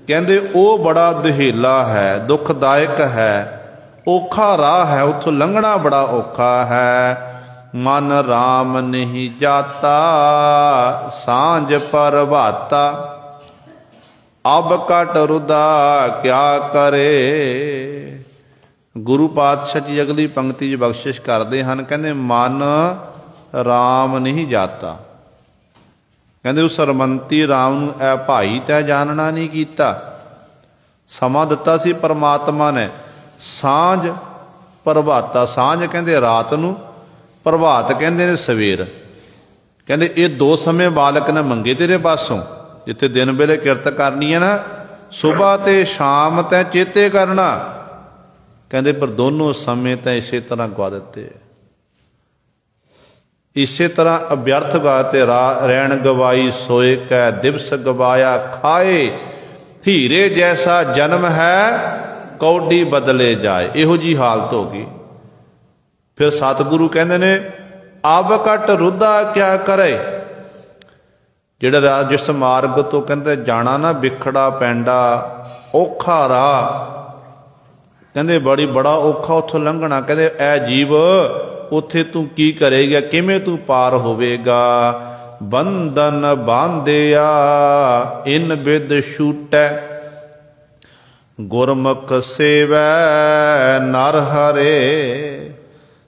ਕਹਿੰਦੇ ਉਹ ਬੜਾ ਦਹੇਲਾ ਹੈ, ਦੁਖਦਾਇਕ ਹੈ, ਔਖਾ ਰਾਹ ਹੈ, ਉੱਥੋਂ ਲੰਘਣਾ ਬੜਾ ਔਖਾ ਹੈ। ਮਨ ਰਾਮ ਨਹੀਂ ਜਾਤਾ, ਸਾਂਝ ਪ੍ਰਭਾਤਾ, ਅਬ ਕਟ ਰੁਦਾ ਕਿਆ ਕਰੇ। ਗੁਰੂ ਪਾਤਸ਼ਾਹ ਜੀ ਅਗਲੀ ਪੰਕਤੀ 'ਚ ਬਖਸ਼ਿਸ਼ ਕਰਦੇ ਹਨ, ਕਹਿੰਦੇ ਮਨ ਰਾਮ ਨਹੀਂ ਜਾਤਾ। ਕਹਿੰਦੇ ਉਸ ਸਰਮੰਤੀ ਰਾਮ ਨੂੰ ਐ ਭਾਈ ਤੈ ਜਾਣਨਾ ਨਹੀਂ ਕੀਤਾ। ਸਮਾਂ ਦਿੱਤਾ ਸੀ ਪਰਮਾਤਮਾ ਨੇ, ਸਾਂਝ ਪ੍ਰਭਾਤਾ। ਸਾਂਝ ਕਹਿੰਦੇ ਰਾਤ ਨੂੰ, ਪ੍ਰਭਾਤ ਕਹਿੰਦੇ ਨੇ ਸਵੇਰ। ਕਹਿੰਦੇ ਇਹ ਦੋ ਸਮੇਂ ਬਾਲਕ ਨੇ ਮੰਗੇ ਤੇਰੇ ਪਾਸੋਂ। ਜਿੱਥੇ ਦਿਨ ਵੇਲੇ ਕਿਰਤ ਕਰਨੀ ਹੈ ਨਾ, ਸੁਬਹ ਤੇ ਸ਼ਾਮ ਤੈਂ ਚੇਤੇ ਕਰਨਾ। ਕਹਿੰਦੇ ਪਰ ਦੋਨੋਂ ਸਮੇਂ ਤਾਂ ਇਸੇ ਤਰ੍ਹਾਂ ਗਵਾ ਦਿੱਤੇ, ਇਸੇ ਤਰ੍ਹਾਂ ਅਬਿਅਰਥ ਗਾ ਤੇ ਰਹਿਣ ਗਵਾਈ। ਸੋਏ ਕੈ ਦਿਵਸ ਗਵਾਇਆ ਖਾਏ, ਹੀਰੇ ਜੈਸਾ ਜਨਮ ਹੈ ਕੌਡੀ ਬਦਲੇ ਜਾਏ। ਇਹੋ ਜੀ ਹਾਲਤ ਹੋ ਗਈ। ਫਿਰ ਸਤਿਗੁਰੂ ਕਹਿੰਦੇ ਨੇ ਅਬ ਕਟ ਰੁੱਧਾ ਕਿਆ ਕਰੇ। ਜਿਹੜਾ ਜਿਸ ਮਾਰਗ ਤੋਂ ਕਹਿੰਦੇ ਜਾਣਾ ਨਾ, ਵਿਖੜਾ ਪੈਂਡਾ ਔਖਾ ਰਾਹ, ਕਹਿੰਦੇ ਬੜਾ ਔਖਾ ਉੱਥੋਂ ਲੰਘਣਾ। ਕਹਿੰਦੇ ਐ ਜੀਵ ਉੱਥੇ ਤੂੰ ਕੀ ਕਰੇਗਾ, ਕਿਵੇਂ ਤੂੰ ਪਾਰ ਹੋਵੇਗਾ। ਬੰਧਨ ਬਾਂਧਿਆ ਇਨ ਬਿਦ ਛੂਟੈ, ਗੁਰਮੁਖ ਸੇਵੈ ਨਰ ਹਰੇ।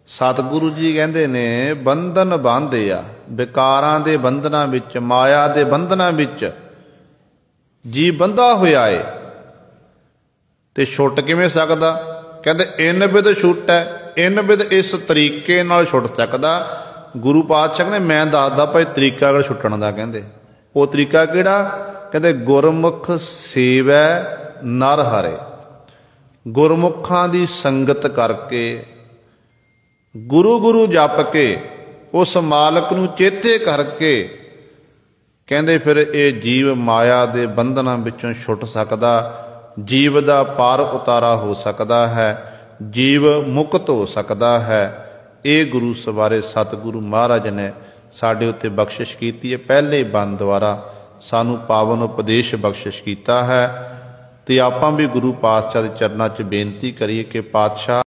ਸਤਿਗੁਰੂ ਜੀ ਕਹਿੰਦੇ ਨੇ ਬੰਧਨ ਬਾਂਧਿਆ, ਵਿਕਾਰਾਂ ਦੇ ਬੰਧਨਾਂ ਵਿੱਚ, ਮਾਇਆ ਦੇ ਬੰਧਨਾਂ ਵਿੱਚ ਜੀ ਬੰਧਾ ਹੋਇਆ ਏ, ਤੇ ਛੁੱਟ ਕਿਵੇਂ ਸਕਦਾ। ਕਹਿੰਦੇ ਇਨ ਬਿਦ ਛੁੱਟੈ, ਇਨ ਬਿਦ ਇਸ ਤਰੀਕੇ ਨਾਲ ਛੁੱਟ ਸਕਦਾ। ਗੁਰੂ ਪਾਤਸ਼ਾਹ ਕਹਿੰਦੇ ਮੈਂ ਦੱਸਦਾ ਭਾਈ ਤਰੀਕਾ ਕਿਹੜਾ ਛੁੱਟਣ ਦਾ। ਕਹਿੰਦੇ ਉਹ ਤਰੀਕਾ ਕਿਹੜਾ, ਕਹਿੰਦੇ ਗੁਰਮੁਖ ਸੇਵੈ ਨਰ ਹਰੇ। ਗੁਰਮੁਖਾਂ ਦੀ ਸੰਗਤ ਕਰਕੇ, ਗੁਰੂ ਗੁਰੂ ਜਪ ਕੇ, ਉਸ ਮਾਲਕ ਨੂੰ ਚੇਤੇ ਕਰਕੇ, ਕਹਿੰਦੇ ਫਿਰ ਇਹ ਜੀਵ ਮਾਇਆ ਦੇ ਬੰਧਨਾਂ ਵਿੱਚੋਂ ਛੁੱਟ ਸਕਦਾ, ਜੀਵ ਦਾ ਪਾਰ ਉਤਾਰਾ ਹੋ ਸਕਦਾ ਹੈ, ਜੀਵ ਮੁਕਤ ਹੋ ਸਕਦਾ ਹੈ। ਇਹ ਗੁਰੂ ਸਵਾਰੇ ਸਤਿਗੁਰੂ ਮਹਾਰਾਜ ਨੇ ਸਾਡੇ ਉੱਤੇ ਬਖਸ਼ਿਸ਼ ਕੀਤੀ ਹੈ। ਪਹਿਲੇ ਬੰਦ ਦੁਆਰਾ ਸਾਨੂੰ ਪਾਵਨ ਉਪਦੇਸ਼ ਬਖਸ਼ਿਸ਼ ਕੀਤਾ ਹੈ। ਤੇ ਆਪਾਂ ਵੀ ਗੁਰੂ ਪਾਤਸ਼ਾਹ ਦੇ ਚਰਨਾਂ 'ਚ ਬੇਨਤੀ ਕਰੀਏ ਕਿ ਪਾਤਸ਼ਾਹ